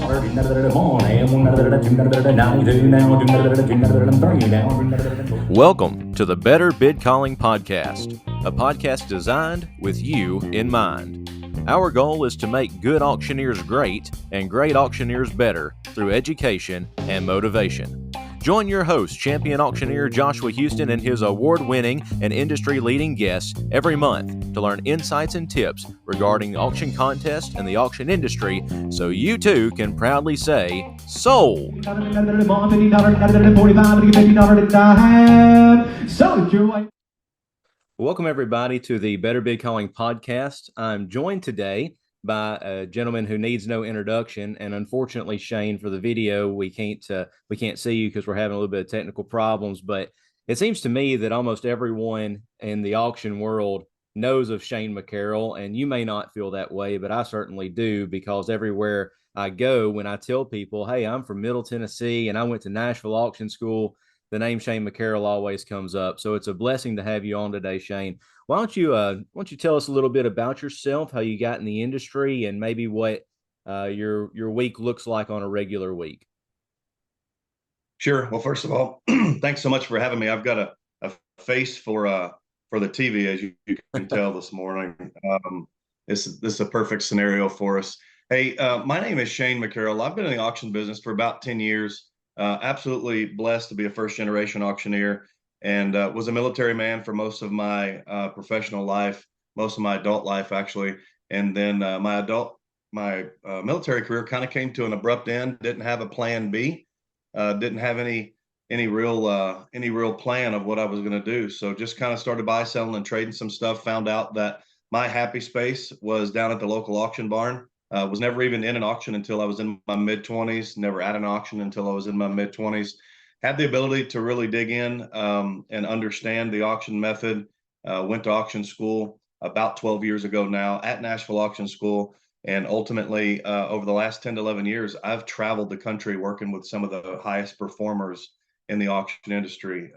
Welcome to the Better Bid Calling Podcast, a podcast designed with you in mind. Our goal is to make good auctioneers great and great auctioneers better through education and motivation. Join your host, champion auctioneer Joshua Houston, and his award-winning and industry-leading guests every month to learn insights and tips regarding the auction contest and the auction industry so you too can proudly say, sold! Welcome everybody to the Better Bid Calling Podcast. I'm joined today by a gentleman who needs no introduction, and unfortunately, Shane, for the video, we can't see you because we're having a little bit of technical problems. But it seems to me that almost everyone in the auction world knows of Shane Mccarrell, and you may not feel that way, but I certainly do, because everywhere I go, when I tell people, "Hey, I'm from Middle Tennessee and I went to Nashville Auction School," the name Shane Mccarrell always comes up. So it's a blessing to have you on today, Shane. Why don't you tell us a little bit about yourself, how you got in the industry, and maybe what your week looks like on a regular week? Sure. Well, first of all, thanks so much for having me. I've got a face for the TV, as you can tell this morning. This is a perfect scenario for us. Hey, my name is Shane Mccarrell. I've been in the auction business for about 10 years. Absolutely blessed to be a first-generation auctioneer, and was a military man for most of my professional life, most of my adult life, actually. And then my military career kind of came to an abrupt end. Didn't have a plan B. Didn't have any real plan of what I was going to do. So just kind of started buy, selling, and trading some stuff. Found out that my happy space was down at the local auction barn. Was never even in an auction until I was in my mid-20s. Never at an auction until I was in my mid-20s. Had the ability to really dig in and understand the auction method. Went to auction school about 12 years ago now at Nashville Auction School. And ultimately, over the last 10 to 11 years, I've traveled the country working with some of the highest performers in the auction industry.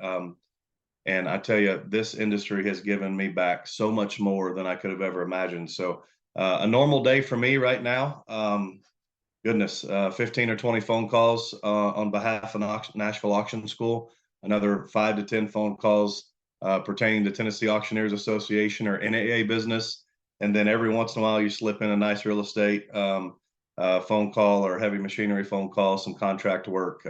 And I tell you, this industry has given me back so much more than I could have ever imagined. So a normal day for me right now, 15 or 20 phone calls on behalf of Nashville Auction School, another 5 to 10 phone calls pertaining to Tennessee Auctioneers Association or NAA business. And then every once in a while, you slip in a nice real estate phone call or heavy machinery phone call, some contract work.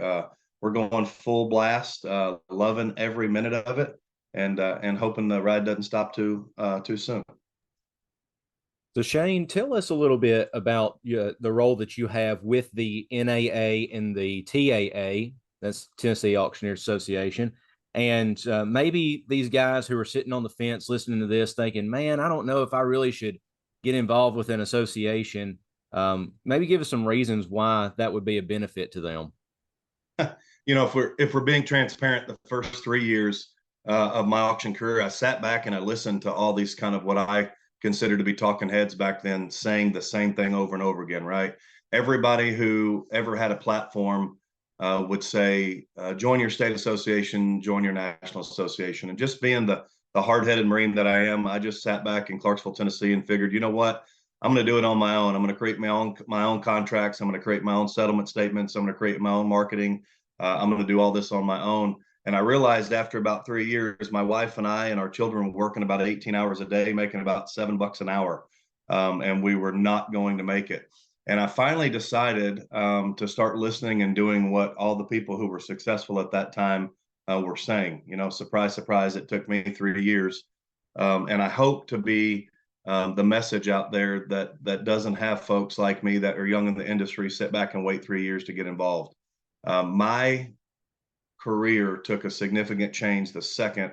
We're going full blast, loving every minute of it, and hoping the ride doesn't stop too soon. So Shane, tell us a little bit about the role that you have with the NAA and the TAA, that's Tennessee Auctioneers Association. And maybe these guys who are sitting on the fence listening to this thinking, man, I don't know if I really should get involved with an association. Maybe give us some reasons why that would be a benefit to them. You know, if we're being transparent, the first 3 years of my auction career, I sat back and I listened to all these kind of what I considered to be talking heads back then saying the same thing over and over again, right? Everybody who ever had a platform would say, join your state association, join your national association. And just being the hard-headed Marine that I am, I just sat back in Clarksville, Tennessee and figured, you know what? I'm going to do it on my own. I'm going to create my own contracts. I'm going to create my own settlement statements. I'm going to create my own marketing. I'm going to do all this on my own. And I realized after about 3 years, my wife and I and our children were working about 18 hours a day, making about $7 an hour. And we were not going to make it. And I finally decided to start listening and doing what all the people who were successful at that time were saying. You know, surprise, surprise, it took me 3 years. And I hope to be the message out there that doesn't have folks like me that are young in the industry sit back and wait 3 years to get involved. My career took a significant change the second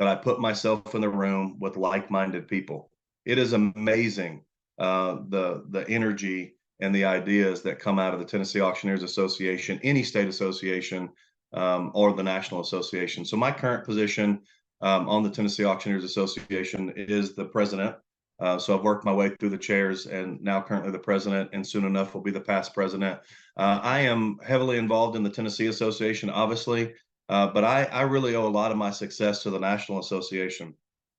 that I put myself in the room with like-minded people. It is amazing the energy and the ideas that come out of the Tennessee Auctioneers Association, any state association, or the National Association. So my current position on the Tennessee Auctioneers Association is the president. So I've worked my way through the chairs and now currently the president, and soon enough will be the past president. I am heavily involved in the Tennessee Association, obviously, but I really owe a lot of my success to the National Association.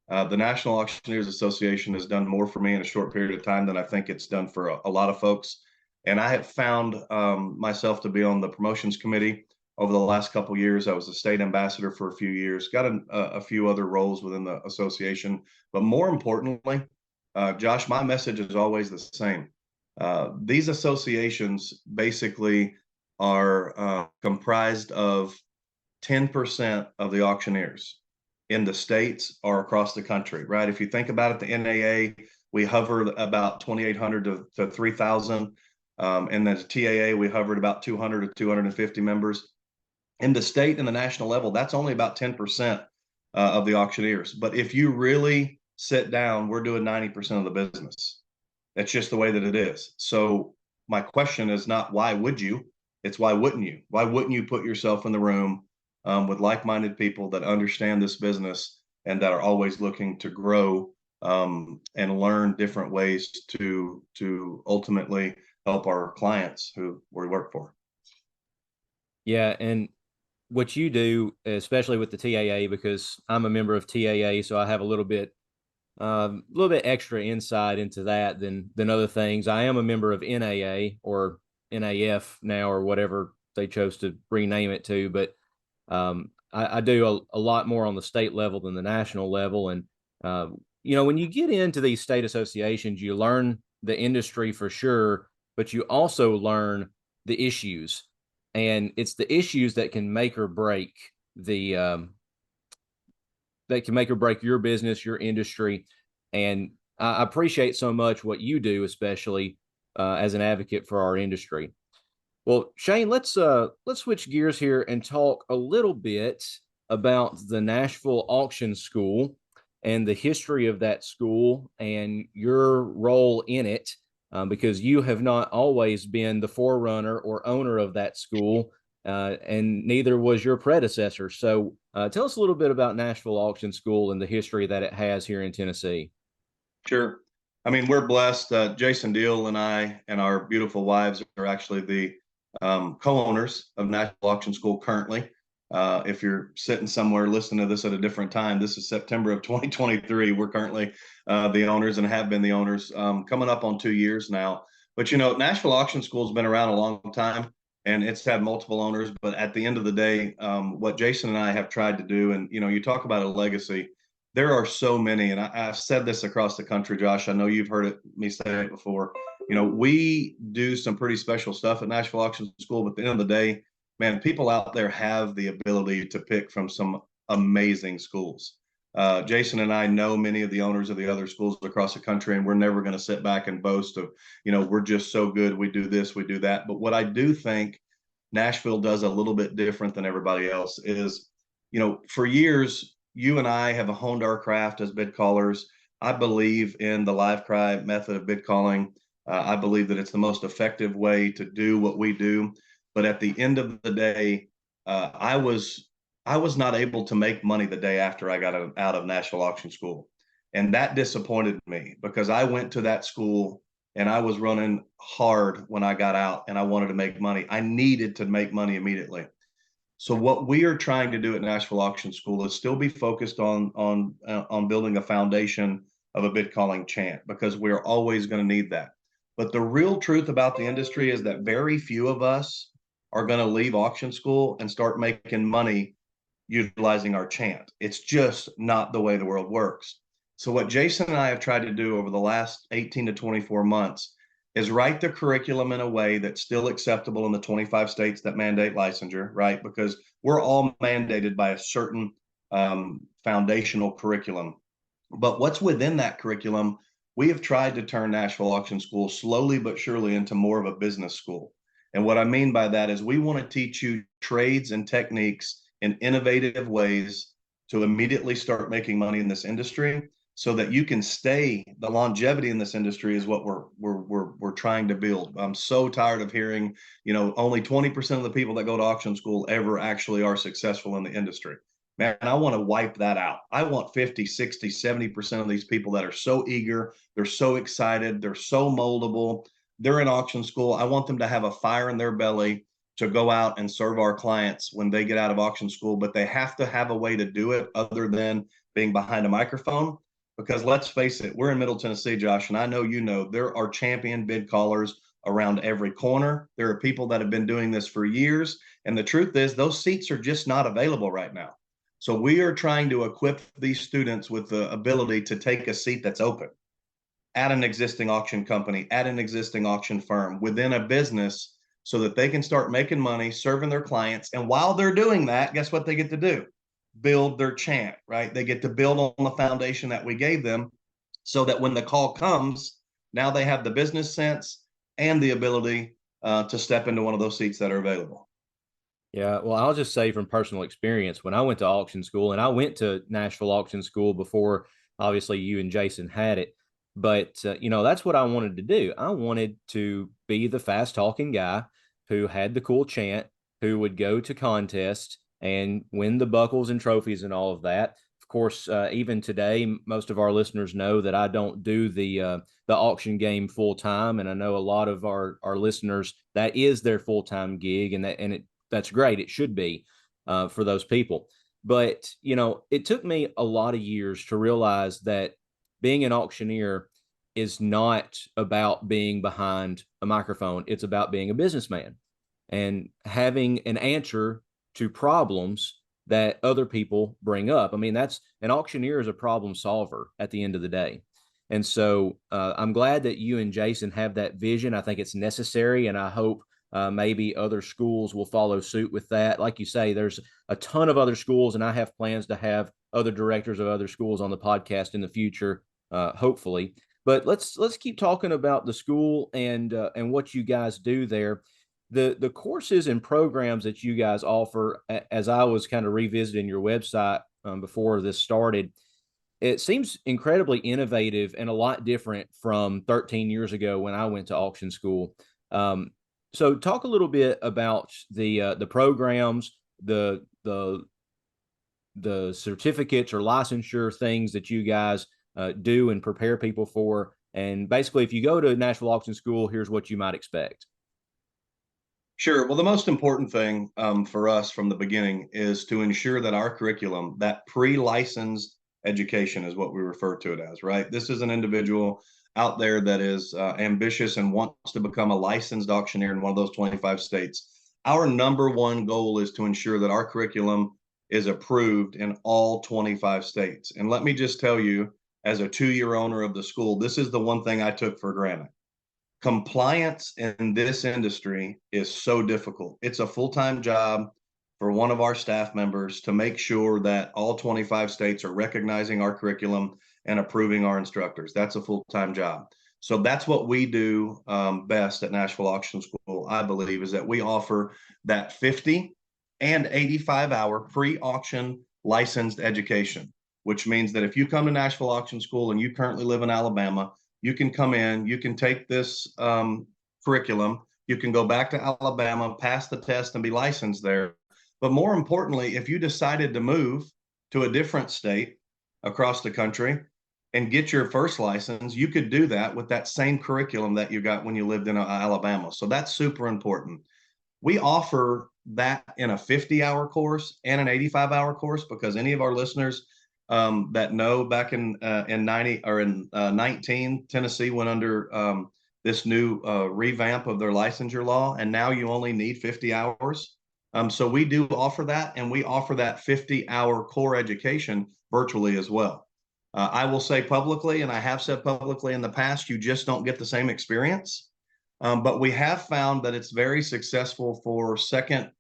The National Auctioneers Association has done more for me in a short period of time than I think it's done for a lot of folks. And I have found myself to be on the promotions committee over the last couple of years. I was a state ambassador for a few years, got a few other roles within the association. But more importantly, Josh, my message is always the same. These associations basically are comprised of 10% of the auctioneers in the states or across the country, right? If you think about it, the NAA, we hovered about 2,800 to 3,000. And then the TAA, we hovered about 200 to 250 members. In the state and the national level, that's only about 10% of the auctioneers. But if you really sit down, we're doing 90% of the business. That's just the way that it is. So my question is not why would you? It's why wouldn't you? Why wouldn't you put yourself in the room with like-minded people that understand this business and that are always looking to grow and learn different ways to ultimately help our clients who we work for? Yeah, and what you do, especially with the TAA, because I'm a member of TAA, so I have a little bit extra insight into that than other things. I am a member of NAA or NAF now, or whatever they chose to rename it to, but I do a lot more on the state level than the national level. And when you get into these state associations, you learn the industry for sure, but you also learn the issues, and it's the issues that can make or break the that can make or break your business, your industry. And I appreciate so much what you do, especially as an advocate for our industry. Well, Shane, let's switch gears here and talk a little bit about the Nashville Auction School and the history of that school and your role in it, because you have not always been the forerunner or owner of that school, and neither was your predecessor. So, tell us a little bit about Nashville Auction School and the history that it has here in Tennessee. Sure. I mean, we're blessed. Jason Deal and I and our beautiful wives are actually the co-owners of Nashville Auction School currently. If you're sitting somewhere listening to this at a different time, this is September of 2023. We're currently the owners and have been the owners coming up on 2 years now. But, Nashville Auction School has been around a long time and it's had multiple owners. But at the end of the day, what Jason and I have tried to do, and, you talk about a legacy, there are so many, and I've said this across the country, Josh. I know you've heard me say it before. We do some pretty special stuff at Nashville Auction School, but at the end of the day, man, people out there have the ability to pick from some amazing schools. Jason and I know many of the owners of the other schools across the country, and we're never going to sit back and boast of, we're just so good. We do this, we do that. But what I do think Nashville does a little bit different than everybody else is, for years, you and I have honed our craft as bid callers. I believe in the live cry method of bid calling. I believe that it's the most effective way to do what we do. But at the end of the day, I was not able to make money the day after I got out of Nashville Auction School, and that disappointed me because I went to that school and I was running hard when I got out, and I wanted to make money. I needed to make money immediately. So what we are trying to do at Nashville Auction School is still be focused on building a foundation of a bid calling chant, because we're always going to need that. But the real truth about the industry is that very few of us are going to leave auction school and start making money utilizing our chant. It's just not the way the world works. So what Jason and I have tried to do over the last 18 to 24 months is write the curriculum in a way that's still acceptable in the 25 states that mandate licensure, right? Because we're all mandated by a certain foundational curriculum. But what's within that curriculum, we have tried to turn Nashville Auction School slowly but surely into more of a business school. And what I mean by that is we want to teach you trades and techniques in innovative ways to immediately start making money in this industry, so that you can stay. The longevity in this industry is what we're trying to build. I'm so tired of hearing, only 20% of the people that go to auction school ever actually are successful in the industry. Man, I want to wipe that out. I want 50, 60, 70% of these people that are so eager, they're so excited, they're so moldable, they're in auction school. I want them to have a fire in their belly to go out and serve our clients when they get out of auction school, but they have to have a way to do it other than being behind a microphone. Because let's face it, we're in Middle Tennessee, Josh, and I know there are champion bid callers around every corner. There are people that have been doing this for years. And the truth is, those seats are just not available right now. So we are trying to equip these students with the ability to take a seat that's open at an existing auction company, at an existing auction firm, within a business, so that they can start making money, serving their clients. And while they're doing that, guess what they get to do? Build their chant, right? They get to build on the foundation that we gave them, so that when the call comes, now they have the business sense and the ability to step into one of those seats that are available. Yeah, well, I'll just say from personal experience, when I went to auction school, and I went to Nashville Auction School before, obviously, you and Jason had it, but that's what I wanted to do. I wanted to be the fast talking guy who had the cool chant, who would go to contests and win the buckles and trophies and all of that. Of course, even today, most of our listeners know that I don't do the auction game full time, and I know a lot of our listeners, that is their full time gig, and that's great. It should be for those people. But, it took me a lot of years to realize that being an auctioneer is not about being behind a microphone. It's about being a businessman and having an answer to problems that other people bring up. I mean, that's an auctioneer is a problem solver at the end of the day. And so I'm glad that you and Jason have that vision. I think it's necessary, and I hope maybe other schools will follow suit with that. Like you say, there's a ton of other schools, and I have plans to have other directors of other schools on the podcast in the future, hopefully. But let's keep talking about the school and what you guys do there. The courses and programs that you guys offer, as I was kind of revisiting your website before this started, it seems incredibly innovative and a lot different from 13 years ago when I went to auction school. So talk a little bit about the programs, the certificates or licensure things that you guys do and prepare people for. And basically, if you go to Nashville Auction School, here's what you might expect. Sure. Well, the most important thing for us from the beginning is to ensure that our curriculum, that pre-licensed education is what we refer to it as, right? This is an individual out there that is ambitious and wants to become a licensed auctioneer in one of those 25 states. Our number one goal is to ensure that our curriculum is approved in all 25 states. And let me just tell you, as a 2-year owner of the school, this is the one thing I took for granted. Compliance in this industry is so difficult. It's a full-time job for one of our staff members to make sure that all 25 states are recognizing our curriculum and approving our instructors. That's a full-time job. So that's what we do best at Nashville Auction School, I believe, is that we offer that 50 and 85-hour pre-auction licensed education, which means that if you come to Nashville Auction School and you currently live in Alabama, you can come in, you can take this curriculum, you can go back to Alabama, pass the test, and be licensed there. But more importantly, if you decided to move to a different state across the country and get your first license, you could do that with that same curriculum that you got when you lived in Alabama. So that's super important. We offer that in a 50-hour course and an 85-hour course, because any of our listeners that know, back in 90 or in 19, Tennessee went under this new revamp of their licensure law, and now you only need 50 hours. So we do offer that, and we offer that 50-hour core education virtually as well. I will say publicly, and I have said publicly in the past, you just don't get the same experience. But we have found that it's very successful for second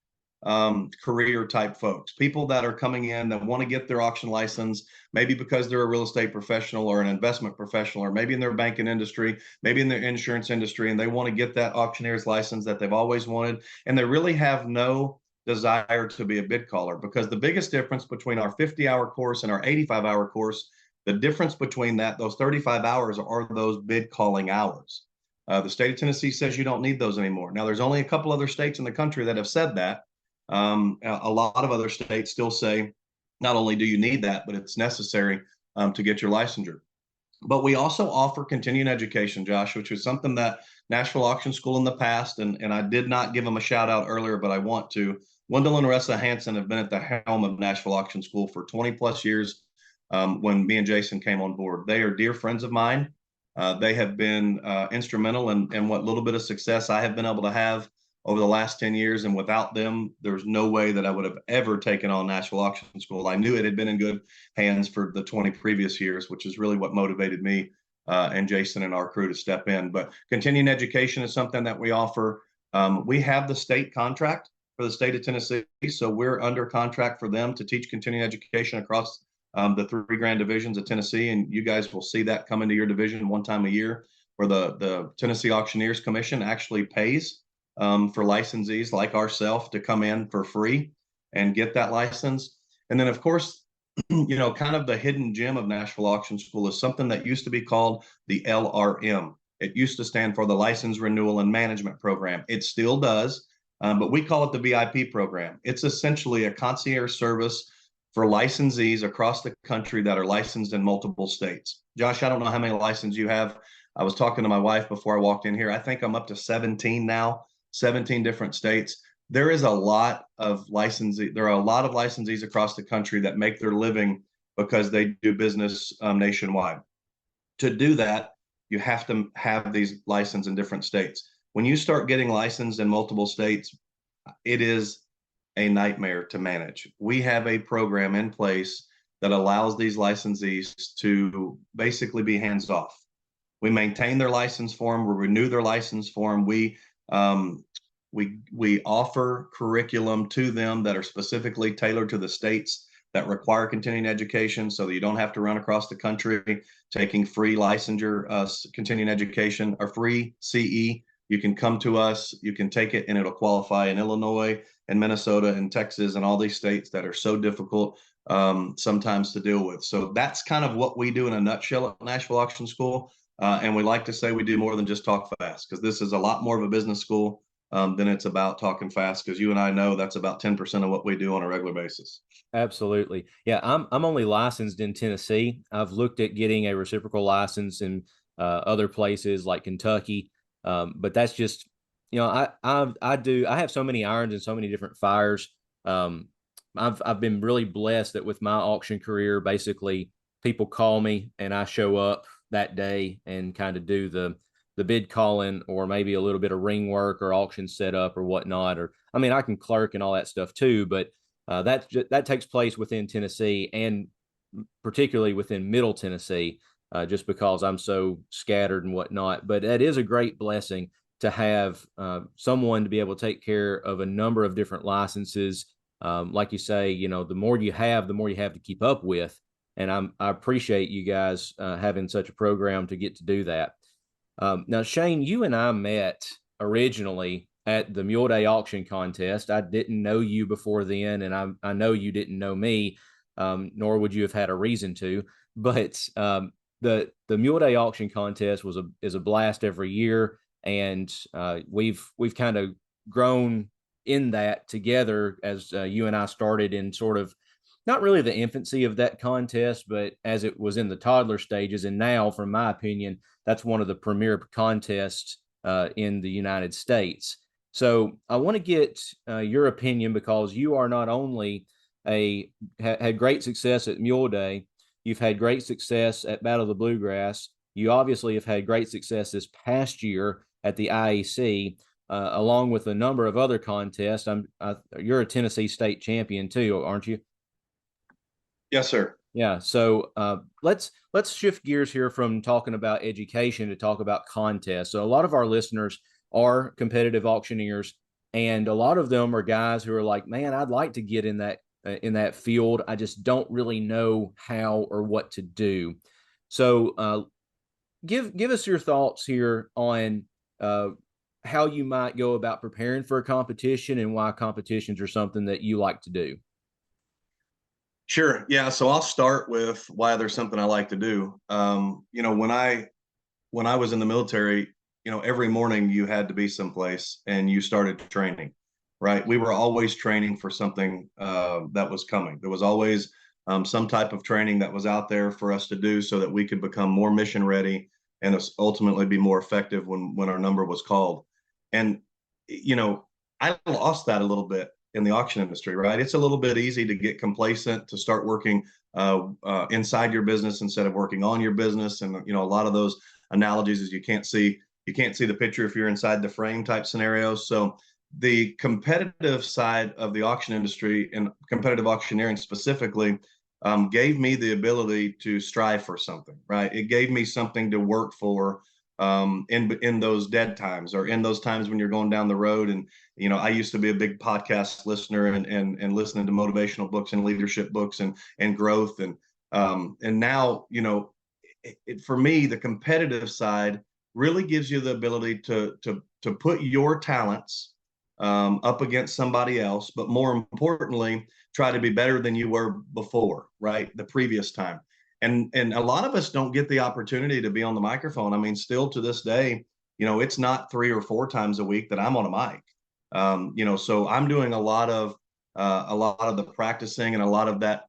career type folks, people that are coming in that want to get their auction license, maybe because they're a real estate professional or an investment professional, or maybe in their banking industry, maybe in their insurance industry, and they want to get that auctioneer's license that they've always wanted, and they really have no desire to be a bid caller. Because the biggest difference between our 50-hour course and our 85-hour course, the difference between those 35 hours are those bid calling hours. The state of Tennessee says you don't need those anymore. Now, there's only a couple other states in the country that have said that. A lot of other states still say not only do you need that, but it's necessary to get your licensure. But we also offer continuing education, Josh, which is something that Nashville Auction School in the past, and I did not give them a shout out earlier, but I want to. Wendell and Ressa Hansen have been at the helm of Nashville Auction School for 20 plus years when me and Jason came on board. They are dear friends of mine. They have been instrumental in what little bit of success I have been able to have over the last 10 years. And without them, there's no way that I would have ever taken on Nashville Auction School. I knew it had been in good hands for the 20 previous years, which is really what motivated me and Jason and our crew to step in. But continuing education is something that we offer. We have the state contract for the state of Tennessee, so we're under contract for them to teach continuing education across the 3 grand divisions of Tennessee, and you guys will see that come into your division one time a year, where the Tennessee Auctioneers Commission actually pays for licensees like ourselves to come in for free and get that license. And then, of course, kind of the hidden gem of Nashville Auction School is something that used to be called the LRM. It used to stand for the License Renewal and Management Program. It still does, but we call it the VIP program. It's essentially a concierge service for licensees across the country that are licensed in multiple states. Josh, I don't know how many licenses you have. I was talking to my wife before I walked in here. I think I'm up to 17 now, 17 different states. There is a lot of licensees. There are a lot of licensees across the country that make their living because they do business nationwide. To do that, you have to have these licenses in different states. When you start getting licensed in multiple states, it is a nightmare to manage. We have a program in place that allows these licensees to basically be hands off. We maintain their license for them. We renew their license for them. We offer curriculum to them that are specifically tailored to the states that require continuing education, so that you don't have to run across the country taking free licensure continuing education or free CE. You can come to us, you can take it, and it'll qualify in Illinois and Minnesota and Texas and all these states that are so difficult sometimes to deal with. So that's kind of what we do in a nutshell at Nashville Auction School. And we like to say we do more than just talk fast, because this is a lot more of a business school than it's about talking fast, because you and I know that's about 10% of what we do on a regular basis. Absolutely. Yeah, I'm only licensed in Tennessee. I've looked at getting a reciprocal license in other places like Kentucky, but that's just, I have so many irons and so many different fires. I've been really blessed that with my auction career, basically people call me and I show up that day and kind of do the bid calling, or maybe a little bit of ring work or auction setup or whatnot. Or I mean, I can clerk and all that stuff too, but that takes place within Tennessee, and particularly within Middle Tennessee, just because I'm so scattered and whatnot. But that is a great blessing to have someone to be able to take care of a number of different licenses. Like you say, the more you have, the more you have to keep up with. And I appreciate you guys having such a program to get to do that. Now, Shane, you and I met originally at the Mule Day auction contest. I didn't know you before then, and I know you didn't know me, nor would you have had a reason to. But the Mule Day auction contest is a blast every year, and we've kind of grown in that together as you and I started in sort of not really the infancy of that contest, but as it was in the toddler stages. And now, from my opinion, that's one of the premier contests in the United States. So I want to get your opinion, because you are not only had great success at Mule Day, you've had great success at Battle of the Bluegrass. You obviously have had great success this past year at the IEC, along with a number of other contests. You're a Tennessee state champion too, aren't you? Yes, sir. Yeah. So let's shift gears here from talking about education to talk about contests. So a lot of our listeners are competitive auctioneers, and a lot of them are guys who are like, man, I'd like to get in that field. I just don't really know how or what to do. So give us your thoughts here on how you might go about preparing for a competition, and why competitions are something that you like to do. Sure. Yeah. So I'll start with why there's something I like to do. When I was in the military, every morning you had to be someplace and you started training, right? We were always training for something that was coming. There was always some type of training that was out there for us to do, so that we could become more mission ready and ultimately be more effective when our number was called. And, I lost that a little bit in the auction industry, right? It's a little bit easy to get complacent, to start working inside your business instead of working on your business. And, a lot of those analogies is you can't see the picture if you're inside the frame type scenarios. So the competitive side of the auction industry and competitive auctioneering specifically gave me the ability to strive for something, right? It gave me something to work for in those dead times, or in those times when you're going down the road. And I used to be a big podcast listener and listening to motivational books and leadership books and growth and now for me, the competitive side really gives you the ability to put your talents up against somebody else, but more importantly, try to be better than you were before, right? The previous time. And a lot of us don't get the opportunity to be on the microphone. I mean, still to this day, it's not 3 or 4 times a week that I'm on a mic. So I'm doing a lot of the practicing and a lot of that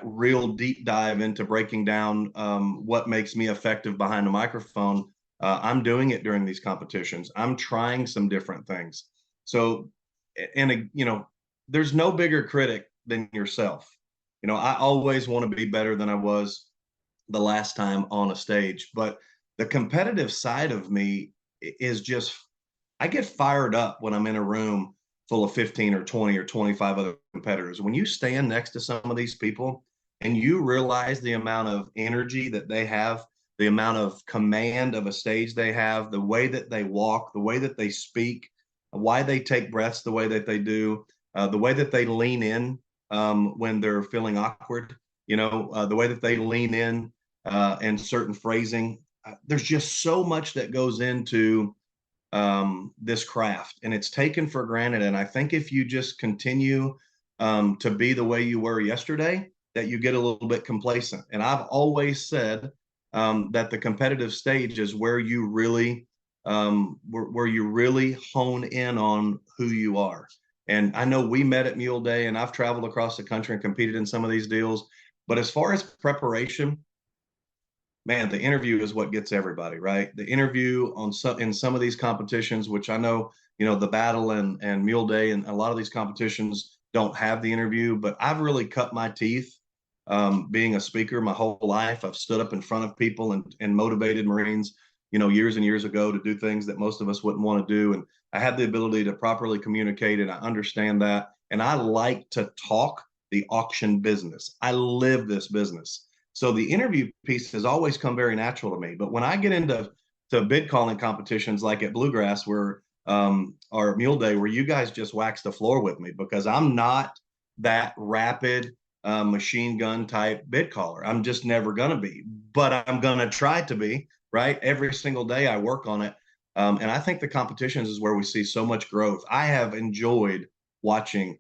real deep dive into breaking down what makes me effective behind a microphone. I'm doing it during these competitions. I'm trying some different things. So, and there's no bigger critic than yourself. I always want to be better than I was the last time on a stage, but the competitive side of me is just, I get fired up when I'm in a room full of 15 or 20 or 25 other competitors. When you stand next to some of these people and you realize the amount of energy that they have, the amount of command of a stage they have, the way that they walk, the way that they speak, why they take breaths the way that they do, the way that they lean in when they're feeling awkward, the way that they lean in and certain phrasing. There's just so much that goes into this craft, and it's taken for granted. And I think if you just continue to be the way you were yesterday, that you get a little bit complacent. And I've always said that the competitive stage is where you really hone in on who you are. And I know we met at Mule Day, and I've traveled across the country and competed in some of these deals. But as far as preparation, man, the interview is what gets everybody, right? The interview in some of these competitions, which I know, the Battle and Mule Day and a lot of these competitions don't have the interview, but I've really cut my teeth being a speaker my whole life. I've stood up in front of people and motivated Marines, years and years ago, to do things that most of us wouldn't want to do. And I had the ability to properly communicate, and I understand that. And I like to talk the auction business. I live this business. So the interview piece has always come very natural to me. But when I get into bid calling competitions like at Bluegrass, or Mule Day, where you guys just wax the floor with me, because I'm not that rapid machine gun type bid caller. I'm just never going to be, but I'm going to try to be, right? Every single day I work on it. And I think the competitions is where we see so much growth. I have enjoyed watching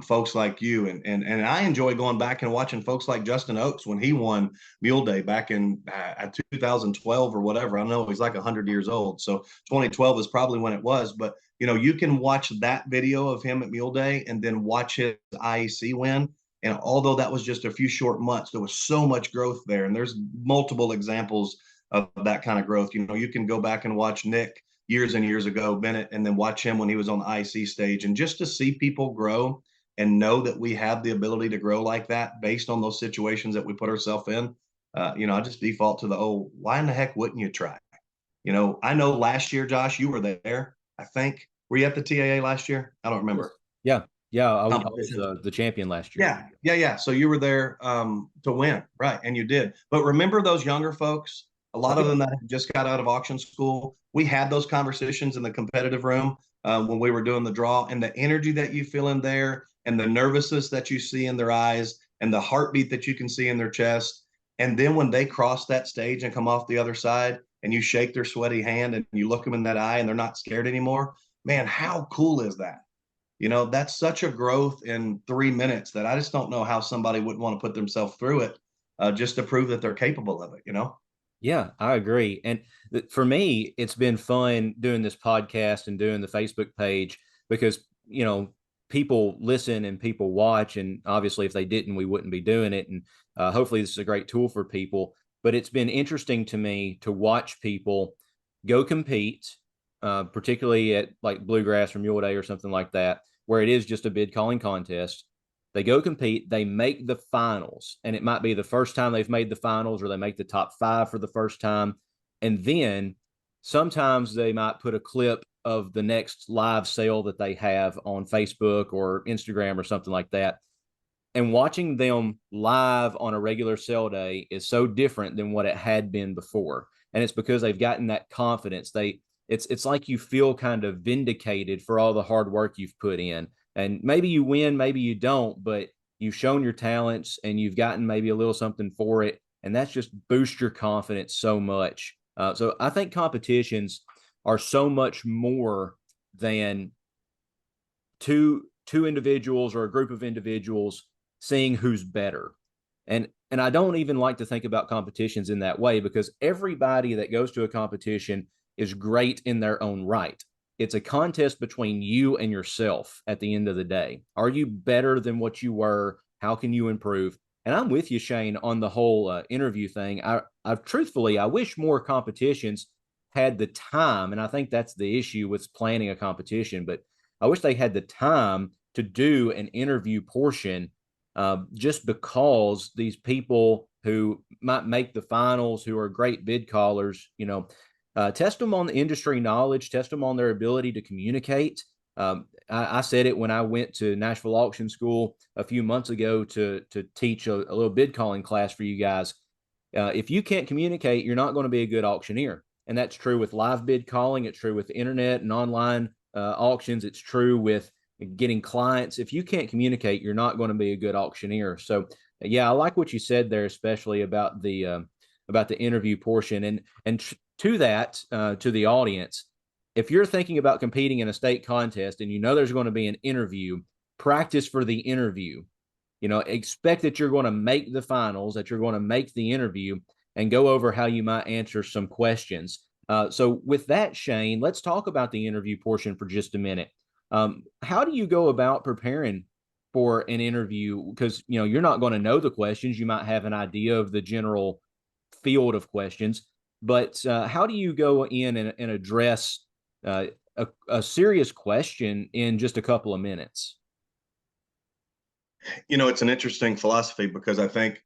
folks like you, and I enjoy going back and watching folks like Justin Oakes when he won Mule Day back in 2012 or whatever. I know he's like 100 years old, so 2012 is probably when it was. But you can watch that video of him at Mule Day and then watch his IEC win. And although that was just a few short months, there was so much growth there. And there's multiple examples of that kind of growth. You can go back and watch Nick years and years ago, Bennett, and then watch him when he was on the IC stage. And just to see people grow and know that we have the ability to grow like that based on those situations that we put ourselves in, I just default to why in the heck wouldn't you try? I know last year, Josh, you were there, I think. Were you at the TAA last year? I don't remember. Yeah. I was the champion last year. Yeah. So you were there to win, right? And you did. But remember those younger folks, a lot of them that just got out of auction school, we had those conversations in the competitive room when we were doing the draw, and the energy that you feel in there, and the nervousness that you see in their eyes, and the heartbeat that you can see in their chest. And then when they cross that stage and come off the other side, and you shake their sweaty hand and you look them in that eye and they're not scared anymore, man, how cool is that? That's such a growth in 3 minutes that I just don't know how somebody wouldn't want to put themselves through it just to prove that they're capable of it, Yeah, I agree. And for me, it's been fun doing this podcast and doing the Facebook page because, people listen and people watch. And obviously, if they didn't, we wouldn't be doing it. And hopefully, this is a great tool for people. But it's been interesting to me to watch people go compete, particularly at like Bluegrass or Mule Day or something like that, where it is just a bid calling contest. They go compete, they make the finals, and it might be the first time they've made the finals, or they make the top 5 for the first time. And then sometimes they might put a clip of the next live sale that they have on Facebook or Instagram or something like that. And watching them live on a regular sale day is so different than what it had been before. And it's because they've gotten that confidence. It's like you feel kind of vindicated for all the hard work you've put in. And maybe you win, maybe you don't, but you've shown your talents and you've gotten maybe a little something for it. And that's just boosts your confidence so much. So I think competitions are so much more than two individuals or a group of individuals seeing who's better. And I don't even like to think about competitions in that way, because everybody that goes to a competition is great in their own right. It's a contest between you and yourself at the end of the day. Are you better than what you were? How can you improve? And I'm with you, Shane, on the whole interview thing. I've truthfully, I wish more competitions had the time, and I think that's the issue with planning a competition, but I wish they had the time to do an interview portion, just because these people who might make the finals, who are great bid callers, test them on the industry knowledge, test them on their ability to communicate. I said it when I went to Nashville Auction School a few months ago to teach a little bid calling class for you guys. If you can't communicate, you're not going to be a good auctioneer. And that's true with live bid calling. It's true with the internet and online auctions. It's true with getting clients. If you can't communicate, you're not going to be a good auctioneer. So, yeah, I like what you said there, especially about the interview portion. And to that, to the audience, if you're thinking about competing in a state contest and you know there's going to be an interview, practice for the interview. Expect that you're going to make the finals, that you're going to make the interview, and go over how you might answer some questions. So with that, Shane, let's talk about the interview portion for just a minute. How do you go about preparing for an interview? Because, you're not going to know the questions. You might have an idea of the general field of questions, but how do you go in and address a serious question in just a couple of minutes? It's an interesting philosophy, because I think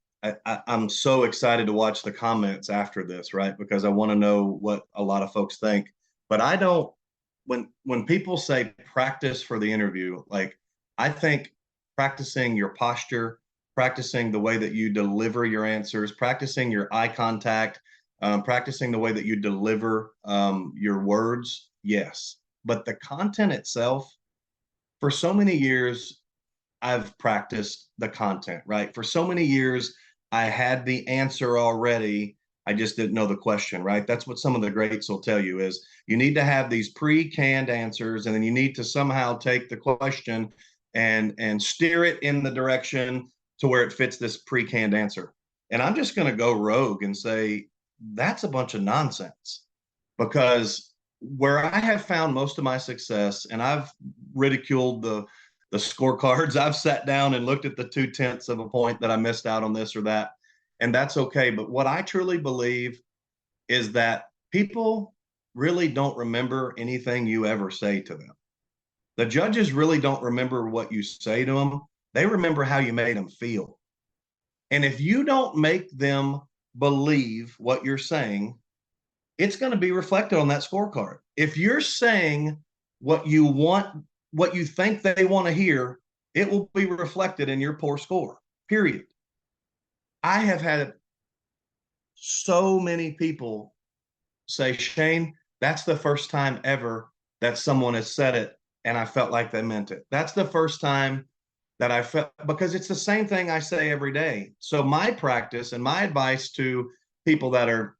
I'm so excited to watch the comments after this, right? Because I want to know what a lot of folks think. But I don't, when people say practice for the interview, like, I think practicing your posture, practicing the way that you deliver your answers, practicing your eye contact, practicing the way that you deliver your words, yes. But the content itself, for so many years, I've practiced the content, right? For so many years, I had the answer already. I just didn't know the question, right? That's what some of the greats will tell you, is you need to have these pre-canned answers, and then you need to somehow take the question and steer it in the direction to where it fits this pre-canned answer. And I'm just going to go rogue and say that's a bunch of nonsense, because where I have found most of my success, and I've ridiculed the scorecards. I've sat down and looked at the 2/10 of a point that I missed out on this or that, and that's okay. But what I truly believe is that people really don't remember anything you ever say to them. The judges really don't remember what you say to them. They remember how you made them feel. And if you don't make them believe what you're saying, it's going to be reflected on that scorecard. If you're saying what you want, what you think they want to hear, it will be reflected in your poor score, period. I have had so many people say, Shane, that's the first time ever that someone has said it and I felt like they meant it. That's the first time that I felt, because it's the same thing I say every day. So my practice and my advice to people that are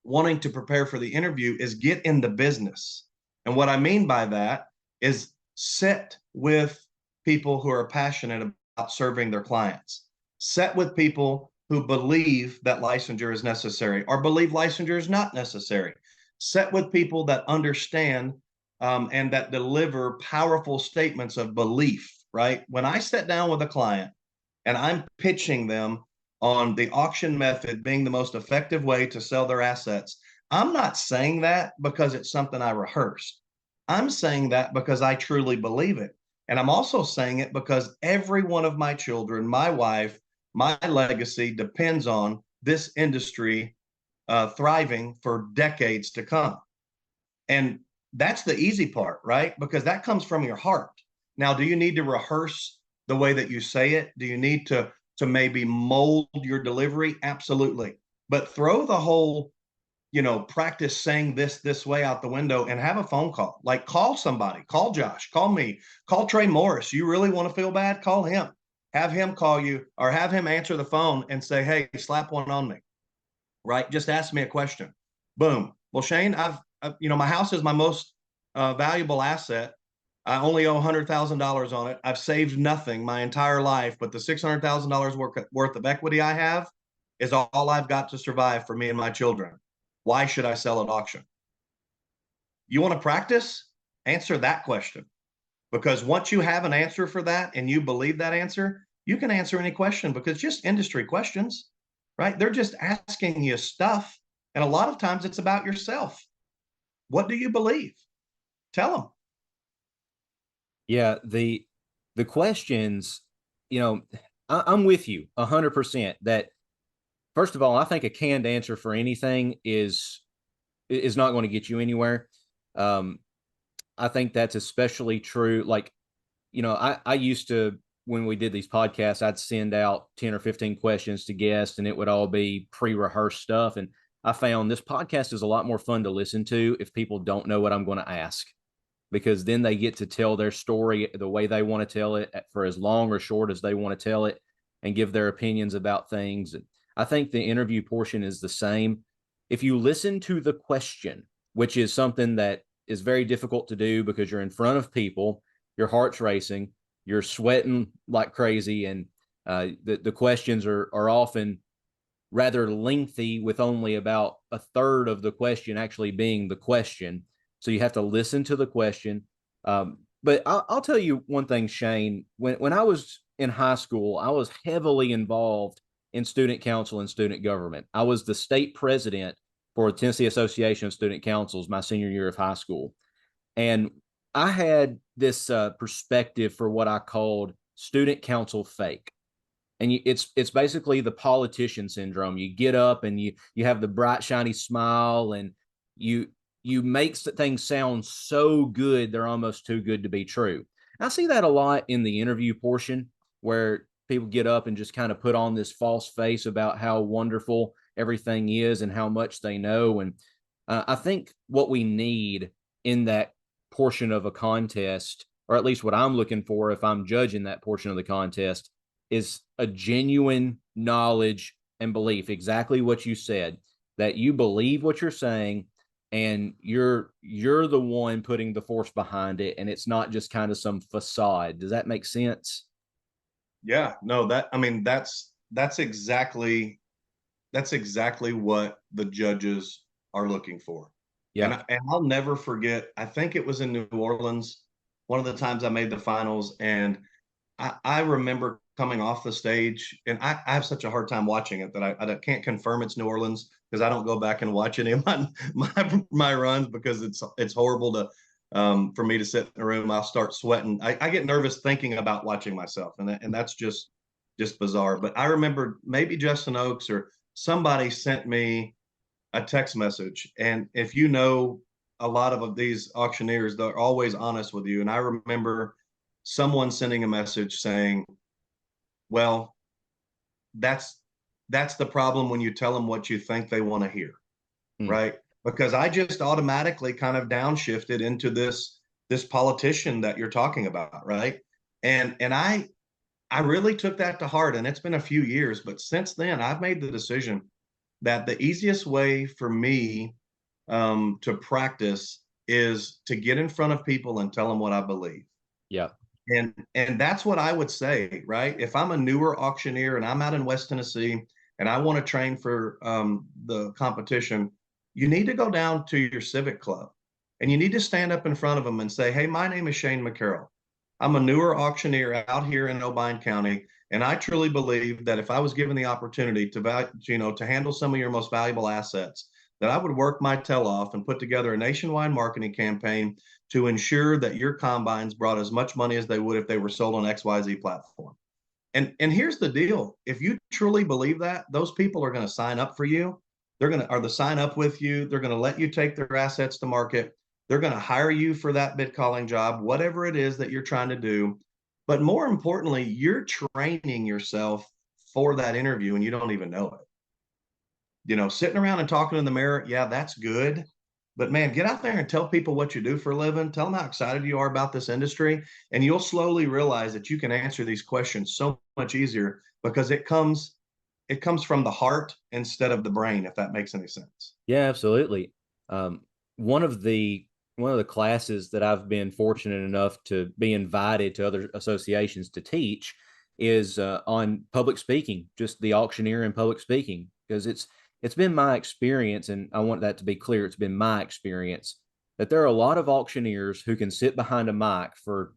wanting to prepare for the interview is get in the business. And what I mean by that is sit with people who are passionate about serving their clients. Sit with people who believe that licensure is necessary or believe licensure is not necessary. Sit with people that understand and that deliver powerful statements of belief, right? When I sit down with a client and I'm pitching them on the auction method being the most effective way to sell their assets, I'm not saying that because it's something I rehearsed. I'm saying that because I truly believe it. And I'm also saying it because every one of my children, my wife, my legacy depends on this industry thriving for decades to come. And that's the easy part, right? Because that comes from your heart. Now, do you need to rehearse the way that you say it? Do you need to maybe mold your delivery? Absolutely. But throw the whole, practice saying this way out the window and have a phone call. Like, call somebody, call Josh, call me, call Trey Morris. You really want to feel bad? Call him. Have him call you, or have him answer the phone and say, hey, slap one on me, right? Just ask me a question. Boom. Well, Shane, my house is my most valuable asset. I only owe $100,000 on it. I've saved nothing my entire life, but the $600,000 worth of equity I have is all I've got to survive for me and my children. Why should I sell at auction? You want to practice? Answer that question. Because once you have an answer for that and you believe that answer, you can answer any question, because just industry questions, right? They're just asking you stuff. And a lot of times it's about yourself. What do you believe? Tell them. Yeah, the questions, I'm with you 100% that, first of all, I think a canned answer for anything is not going to get you anywhere. I think that's especially true. Like, I used to, when we did these podcasts, I'd send out 10 or 15 questions to guests, and it would all be pre-rehearsed stuff. And I found this podcast is a lot more fun to listen to if people don't know what I'm going to ask, because then they get to tell their story the way they want to tell it, for as long or short as they want to tell it, and give their opinions about things. And I think the interview portion is the same. If you listen to the question, which is something that is very difficult to do because you're in front of people, your heart's racing, you're sweating like crazy, and the questions are often rather lengthy, with only about a third of the question actually being the question. So you have to listen to the question. But I'll tell you one thing, Shane. When I was in high school, I was heavily involved in student council and student government. I was the state president for the Tennessee Association of Student Councils my senior year of high school. And I had this perspective for what I called student council fake. And it's basically the politician syndrome. You get up and you have the bright, shiny smile, and you make things sound so good they're almost too good to be true. I see that a lot in the interview portion, where people get up and just kind of put on this false face about how wonderful everything is and how much they know. And I think what we need in that portion of a contest, or at least what I'm looking for if I'm judging that portion of the contest, is a genuine knowledge and belief. Exactly what you said, that you believe what you're saying, and you're the one putting the force behind it, and it's not just kind of some facade. Does that make sense? Yeah, no, that's exactly what the judges are looking for. Yeah. And I'll never forget, I think it was in New Orleans, one of the times I made the finals, and I remember coming off the stage, and I have such a hard time watching it that I can't confirm it's New Orleans, because I don't go back and watch any of my runs, because it's horrible to for me to sit in a room. I'll start sweating. I get nervous thinking about watching myself, and that's just bizarre. But I remember maybe Justin Oaks or somebody sent me a text message, and if you know a lot of these auctioneers, they're always honest with you. And I remember someone sending a message saying, well, that's the problem when you tell them what you think they want to hear, right? Because I just automatically kind of downshifted into this politician that you're talking about, right? And I really took that to heart, and it's been a few years, but since then I've made the decision that the easiest way for me to practice is to get in front of people and tell them what I believe. Yeah. And that's what I would say, right? If I'm a newer auctioneer and I'm out in West Tennessee and I want to train for the competition, you need to go down to your civic club and you need to stand up in front of them and say, hey, my name is Shane Mccarrell. I'm a newer auctioneer out here in Obion County, and I truly believe that if I was given the opportunity to handle some of your most valuable assets, that I would work my tail off and put together a nationwide marketing campaign to ensure that your combines brought as much money as they would if they were sold on XYZ platform. And here's the deal. If you truly believe that, those people are going to sign up for you, Are the sign up with you. They're going to let you take their assets to market. They're going to hire you for that bid calling job, whatever it is that you're trying to do. But more importantly, you're training yourself for that interview and you don't even know it. Sitting around and talking in the mirror, yeah, that's good. But man, get out there and tell people what you do for a living. Tell them how excited you are about this industry. And you'll slowly realize that you can answer these questions so much easier because it comes from the heart instead of the brain, if that makes any sense. Yeah, absolutely. Um, one of the classes that I've been fortunate enough to be invited to other associations to teach is on public speaking, just the auctioneer and public speaking, because it's been my experience, and I want that to be clear. It's been my experience that there are a lot of auctioneers who can sit behind a mic for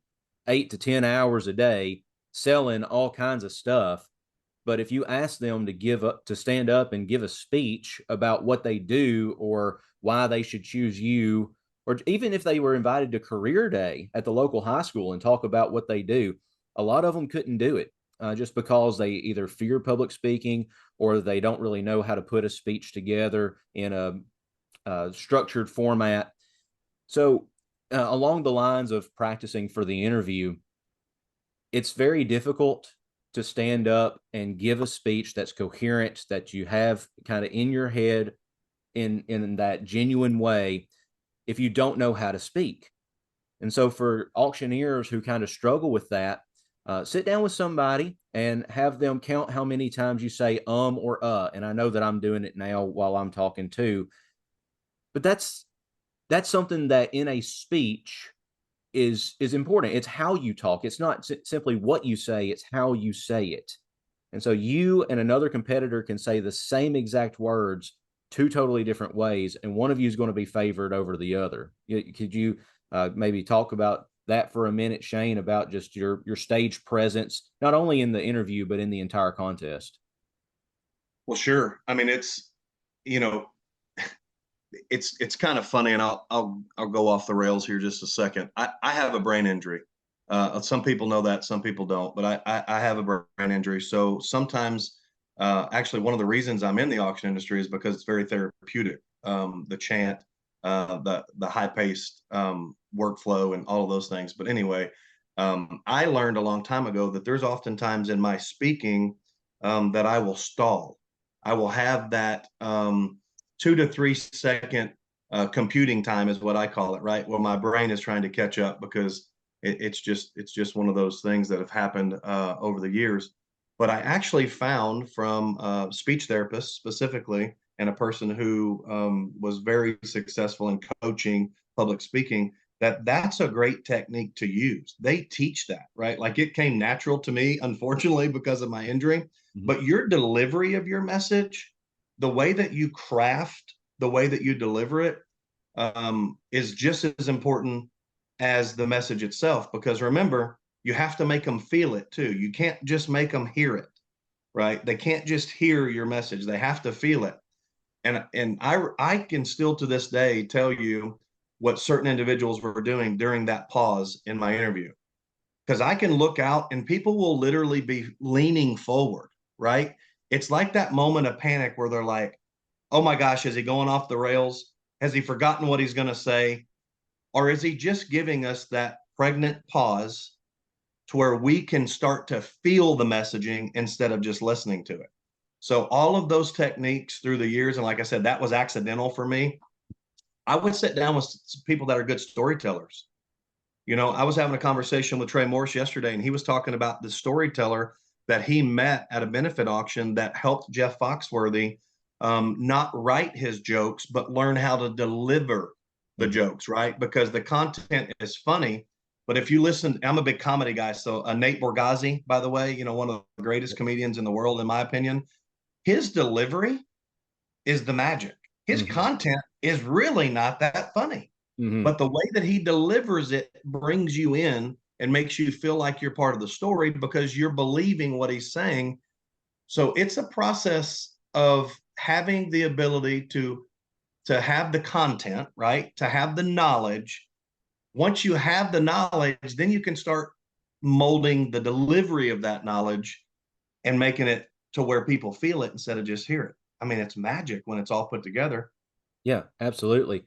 8 to 10 hours a day selling all kinds of stuff, but if you ask them to stand up and give a speech about what they do or why they should choose you, or even if they were invited to career day at the local high school and talk about what they do, a lot of them couldn't do it just because they either fear public speaking or they don't really know how to put a speech together in a structured format. So along the lines of practicing for the interview, it's very difficult to stand up and give a speech that's coherent, that you have kind of in your head in that genuine way, if you don't know how to speak. And so for auctioneers who kind of struggle with that, sit down with somebody and have them count how many times you say or and I know that I'm doing it now while I'm talking too, but that's something that in a speech is important. It's how you talk. It's not simply what you say, it's how you say it. And so you and another competitor can say the same exact words two totally different ways, and one of you is going to be favored over the other. Could you maybe talk about that for a minute, Shane, about just your stage presence, not only in the interview, but in the entire contest? Well, sure. I mean, you know, it's kind of funny, and I'll go off the rails here just a second. I have a brain injury. Some people know that, some people don't, but I have a brain injury. So sometimes, actually, one of the reasons I'm in the auction industry is because it's very therapeutic. The chant, the high paced workflow, and all of those things. But anyway, I learned a long time ago that there's oftentimes in my speaking that I will stall. I will have that 2 to 3 second computing time is what I call it, right? Well, my brain is trying to catch up because it's just one of those things that have happened over the years. But I actually found from speech therapists specifically, and a person who was very successful in coaching public speaking, that that's a great technique to use. They teach that, right? Like it came natural to me, unfortunately, because of my injury. Mm-hmm. But your delivery of your message, the way that you craft, the way that you deliver it, is just as important as the message itself. Because remember, you have to make them feel it too. You can't just make them hear it, right? They can't just hear your message. They have to feel it. And I can still to this day tell you what certain individuals were doing during that pause in my interview. Because I can look out and people will literally be leaning forward, right? It's like that moment of panic where they're like, oh my gosh, is he going off the rails? Has he forgotten what he's going to say? Or is he just giving us that pregnant pause to where we can start to feel the messaging instead of just listening to it? So all of those techniques through the years, and like I said, that was accidental for me. I would sit down with people that are good storytellers. I was having a conversation with Trey Morris yesterday, and he was talking about the storyteller that he met at a benefit auction that helped Jeff Foxworthy not write his jokes, but learn how to deliver the jokes, right? Because the content is funny. But if you listen, I'm a big comedy guy. So Nate Borgazzi, by the way, one of the greatest comedians in the world, in my opinion, his delivery is the magic. His content is really not that funny. But the way that he delivers it brings you in and makes you feel like you're part of the story because you're believing what he's saying. So it's a process of having the ability to have the content, right? To have the knowledge. Once you have the knowledge, then you can start molding the delivery of that knowledge and making it to where people feel it instead of just hear it. I mean, it's magic when it's all put together. Yeah, absolutely.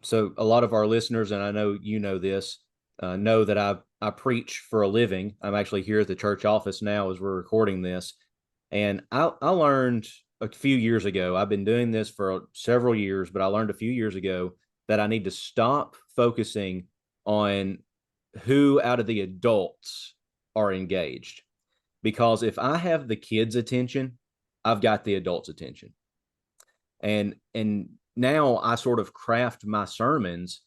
So a lot of our listeners, and I know you know this, know that I preach for a living. I'm actually here at the church office now as we're recording this, and I learned a few years ago. I've been doing this for several years, but I learned a few years ago that I need to stop focusing on who out of the adults are engaged, because if I have the kids' attention, I've got the adults' attention. And now I sort of craft my sermons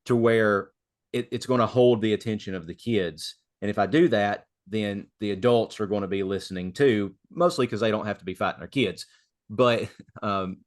to where it's going to hold the attention of the kids. And if I do that, then the adults are going to be listening too, mostly because they don't have to be fighting their kids, but um,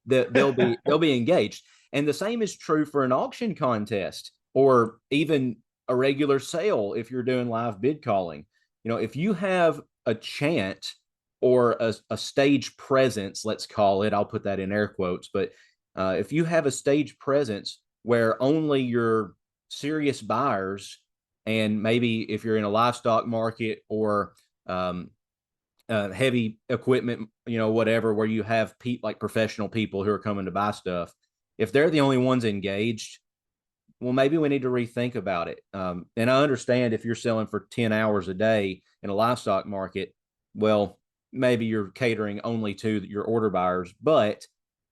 they'll be engaged. And the same is true for an auction contest or even a regular sale if you're doing live bid calling. If you have a chant or a stage presence, let's call it, I'll put that in air quotes, but if you have a stage presence where only your serious buyers, and maybe if you're in a livestock market or um, heavy equipment, whatever, where you have like professional people who are coming to buy stuff, if they're the only ones engaged, well, maybe we need to rethink about it. And I understand if you're selling for 10 hours a day in a livestock market, well, maybe you're catering only to your order buyers, but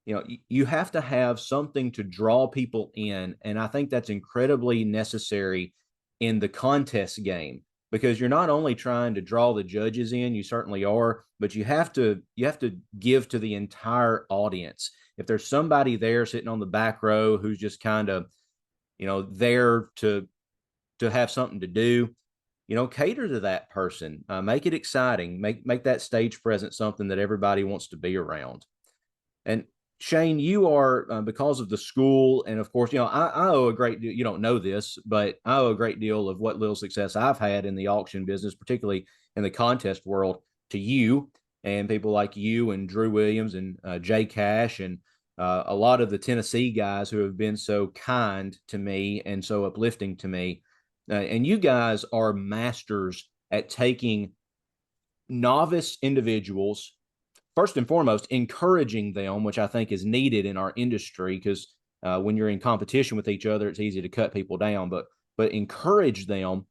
you have to have something to draw people in. And I think that's incredibly necessary in the contest game, because you're not only trying to draw the judges in, you certainly are, but you have to give to the entire audience. If there's somebody there sitting on the back row who's just kind of there to have something to do, cater to that person, make it exciting, make that stage presence something that everybody wants to be around. And Shane, you are, because of the school, and of course, I owe a great deal. You don't know this, but I owe a great deal of what little success I've had in the auction business, particularly in the contest world, to you and people like you and Drew Williams and Jay Cash and a lot of the Tennessee guys who have been so kind to me and so uplifting to me. And you guys are masters at taking novice individuals, first and foremost, encouraging them, which I think is needed in our industry, because when you're in competition with each other, it's easy to cut people down, but encourage them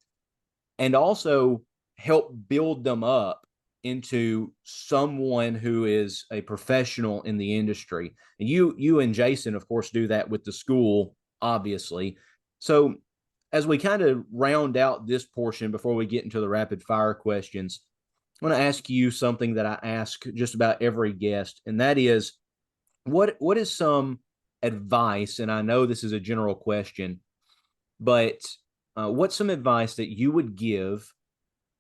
and also help build them up into someone who is a professional in the industry. And you and Jason, of course, do that with the school, obviously. So as we kind of round out this portion before we get into the rapid fire questions, I want to ask you something that I ask just about every guest, and that is, what is some advice? And I know this is a general question, but what's some advice that you would give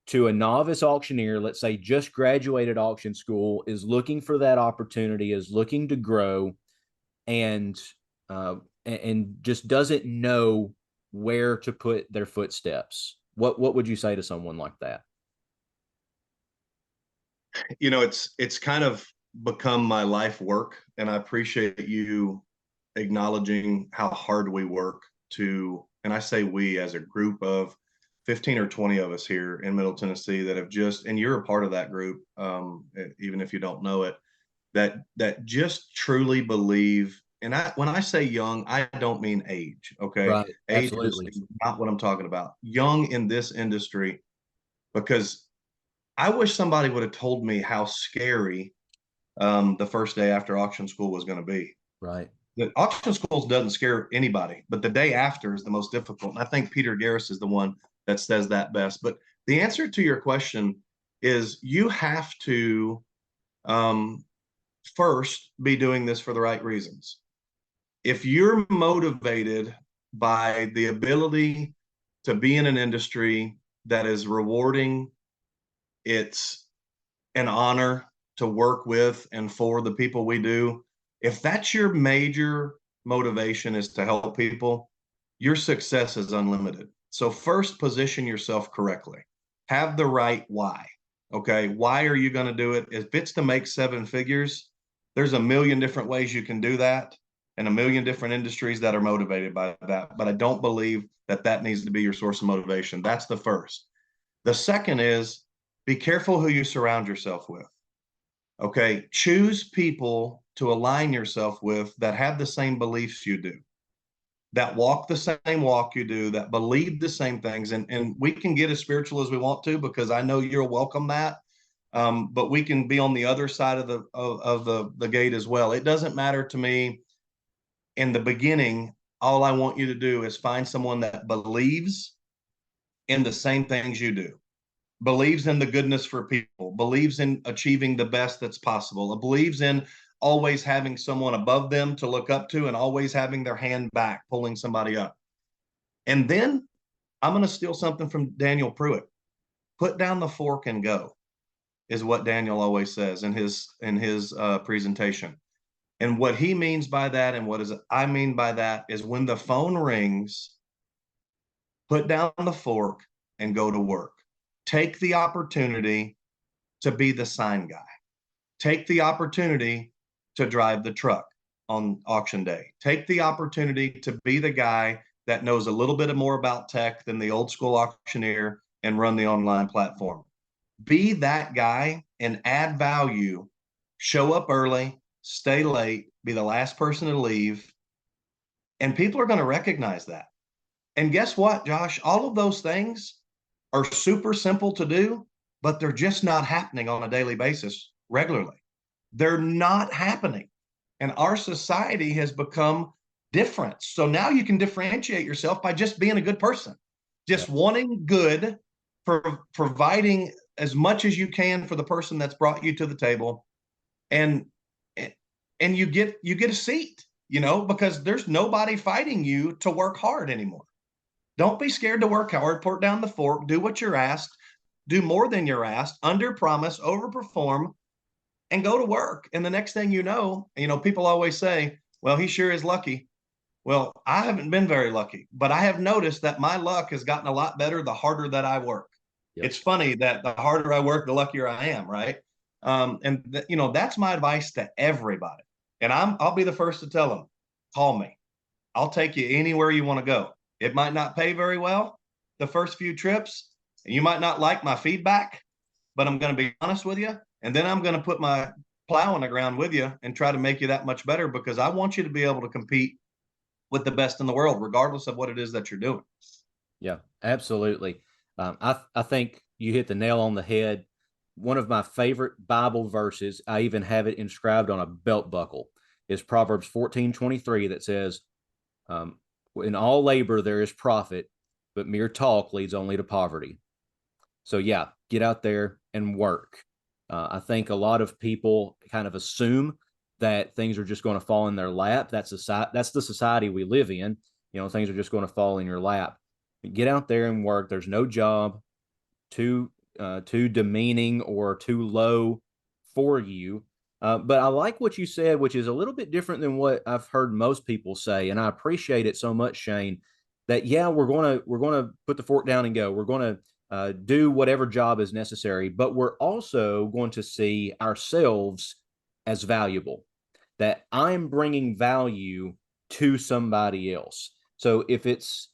to a novice auctioneer, let's say just graduated auction school, is looking for that opportunity, is looking to grow, and and just doesn't know where to put their footsteps? What would you say to someone like that? It's kind of become my life work, and I appreciate you acknowledging how hard we work to, and I say we as a group of 15 or 20 of us here in Middle Tennessee that have just, and you're a part of that group, even if you don't know it, that just truly believe. And when I say young, I don't mean age. Okay, Right. age Absolutely. is not what I'm talking about. Young in this industry, because I wish somebody would have told me how scary the first day after auction school was going to be. Right. The auction schools doesn't scare anybody, but the day after is the most difficult. And I think Peter Garris is the one that says that best. But the answer to your question is you have to um, first be doing this for the right reasons. If you're motivated by the ability to be in an industry that is rewarding, it's an honor to work with and for the people we do. If that's your major motivation is to help people, your success is unlimited. So first position yourself correctly. Have the right why. Okay, why are you going to do it? If it's to make seven figures, there's a million different ways you can do that and a million different industries that are motivated by that. But I don't believe that that needs to be your source of motivation. That's the first. The second is be careful who you surround yourself with. Okay. Choose people to align yourself with that have the same beliefs you do, that walk the same walk you do, that believe the same things. And we can get as spiritual as we want to, because I know you'll welcome that. But we can be on the other side of the gate as well. It doesn't matter to me. In the beginning, all I want you to do is find someone that believes in the same things you do, believes in the goodness for people, believes in achieving the best that's possible, believes in always having someone above them to look up to and always having their hand back, pulling somebody up. And then I'm going to steal something from Daniel Pruitt. Put down the fork and go, is what Daniel always says in his presentation. And what he means by that, and what is I mean by that, is when the phone rings, put down the fork and go to work. Take the opportunity to be the sign guy. Take the opportunity to drive the truck on auction day. Take the opportunity to be the guy that knows a little bit more about tech than the old school auctioneer and run the online platform. Be that guy and add value. Show up early, stay late, be the last person to leave, and people are going to recognize that. And guess what, Josh? All of those things are super simple to do, but they're just not happening on a daily basis regularly. They're not happening. And our society has become different. So now you can differentiate yourself by just being a good person, just wanting good, for providing as much as you can for the person that's brought you to the table. And you get a seat, because there's nobody fighting you to work hard anymore. Don't be scared to work hard. Put down the fork, do what you're asked, do more than you're asked, under promise, overperform, and go to work. And the next thing you know, people always say, well, he sure is lucky. Well, I haven't been very lucky, but I have noticed that my luck has gotten a lot better the harder that I work. Yep. It's funny that the harder I work, the luckier I am, right? That's my advice to everybody. And I'll be the first to tell them, call me. I'll take you anywhere you want to go. It might not pay very well the first few trips. And you might not like my feedback, but I'm going to be honest with you. And then I'm going to put my plow on the ground with you and try to make you that much better, because I want you to be able to compete with the best in the world, regardless of what it is that you're doing. Yeah, absolutely. I think you hit the nail on the head. One of my favorite Bible verses, I even have it inscribed on a belt buckle, is Proverbs 14:23, that says, in all labor there is profit, but mere talk leads only to poverty. So yeah, get out there and work. I think a lot of people kind of assume that things are just going to fall in their lap. That's the society we live in. Things are just going to fall in your lap. Get out there and work. There's no job too demeaning or too low for you. But I like what you said, which is a little bit different than what I've heard most people say, and I appreciate it so much, Shane. That we're gonna put the fork down and go. We're gonna do whatever job is necessary, but we're also going to see ourselves as valuable. That I'm bringing value to somebody else. So if it's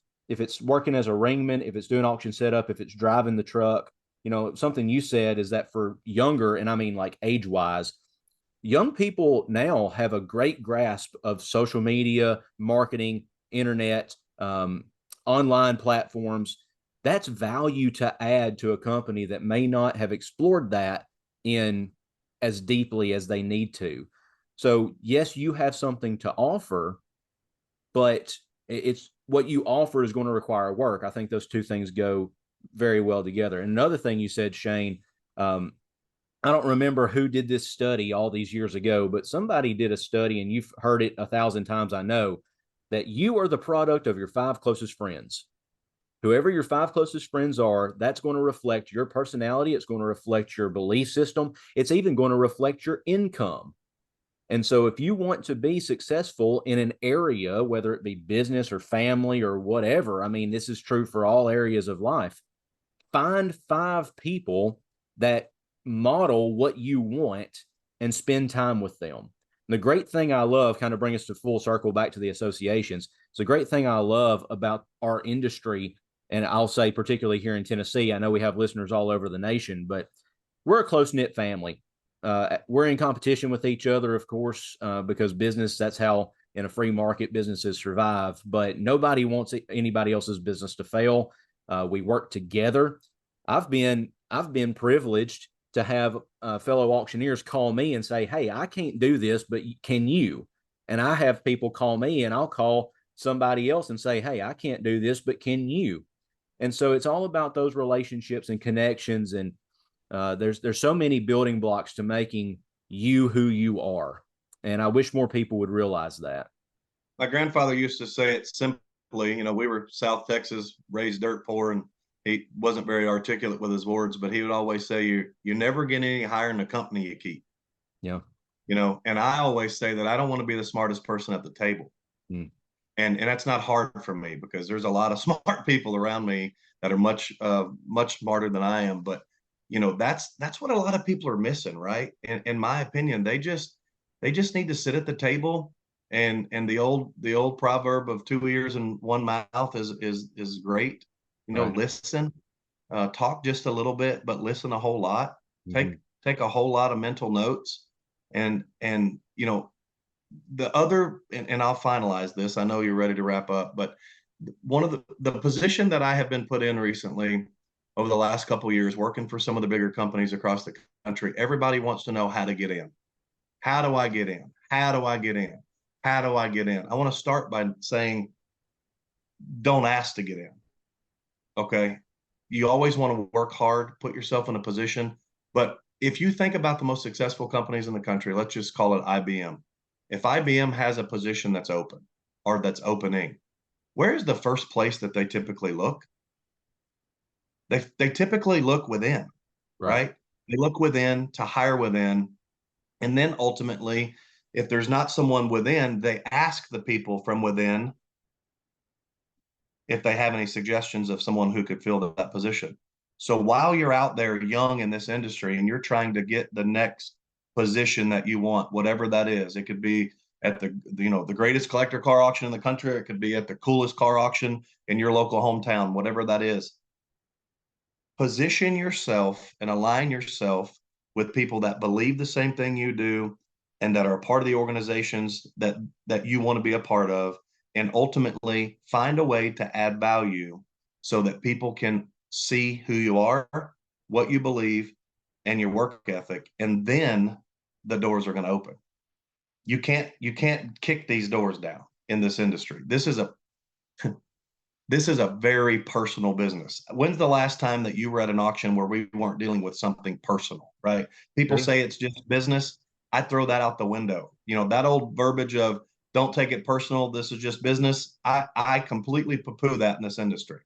working as a ringman, if it's doing auction setup, if it's driving the truck, something you said is that for younger, and I mean like age wise, young people now have a great grasp of social media, marketing, internet, online platforms. That's value to add to a company that may not have explored that in as deeply as they need to. So yes, you have something to offer, but it's what you offer is going to require work. I think those two things go very well together. And another thing you said, Shane, I don't remember who did this study all these years ago, but somebody did a study, and you've heard it 1,000 times, I know, that you are the product of your 5 closest friends. Whoever your 5 closest friends are, that's going to reflect your personality. It's going to reflect your belief system. It's even going to reflect your income. And so if you want to be successful in an area, whether it be business or family or whatever, I mean, this is true for all areas of life. Find 5 people that model what you want and spend time with them. And the great thing I love, kind of bring us to full circle back to the associations. It's a great thing I love about our industry. And I'll say particularly here in Tennessee, I know we have listeners all over the nation, but we're a close-knit family. we're in competition with each other, of course, because business, that's how in a free market businesses survive, but nobody wants anybody else's business to fail. We work together. I've been privileged to have fellow auctioneers call me and say, "Hey, I can't do this, but can you?" And I have people call me, and I'll call somebody else and say, "Hey, I can't do this, but can you?" And so it's all about those relationships and connections. And there's so many building blocks to making you who you are. And I wish more people would realize that. My grandfather used to say it simply. We were South Texas, raised dirt poor, and he wasn't very articulate with his words, but he would always say, "You never get any higher in the company you keep." Yeah. And I always say that I don't want to be the smartest person at the table. Mm. And that's not hard for me because there's a lot of smart people around me that are much smarter than I am. But that's what a lot of people are missing, right? In my opinion, they just need to sit at the table, and the old proverb of two ears and one mouth is great. Right. Listen, talk just a little bit, but listen a whole lot. Mm-hmm. Take a whole lot of mental notes, and the other, and I'll finalize this. I know you're ready to wrap up, but one of the position that I have been put in recently over the last couple of years, working for some of the bigger companies across the country, everybody wants to know how to get in. How do I get in? How do I get in? How do I get in? I want to start by saying, don't ask to get in. Okay. You always want to work hard, put yourself in a position. But if you think about the most successful companies in the country, let's just call it IBM. If IBM has a position that's open or that's opening, where is the first place that they typically look? They typically look within, Right. right? They look within to hire within. And then ultimately, if there's not someone within, they ask the people from within if they have any suggestions of someone who could fill that position. So while you're out there young in this industry and you're trying to get the next position that you want, whatever that is, it could be at the greatest collector car auction in the country, it could be at the coolest car auction in your local hometown, whatever that is. Position yourself and align yourself with people that believe the same thing you do and that are a part of the organizations that you want to be a part of, and ultimately find a way to add value so that people can see who you are, what you believe, and your work ethic, and then the doors are going to open. You can't kick these doors down in this industry. This is a very personal business. When's the last time that you were at an auction where we weren't dealing with something personal, right? People True. say it's just business. I throw that out the window. That old verbiage of don't take it personal, this is just business. I completely poo-poo that in this industry.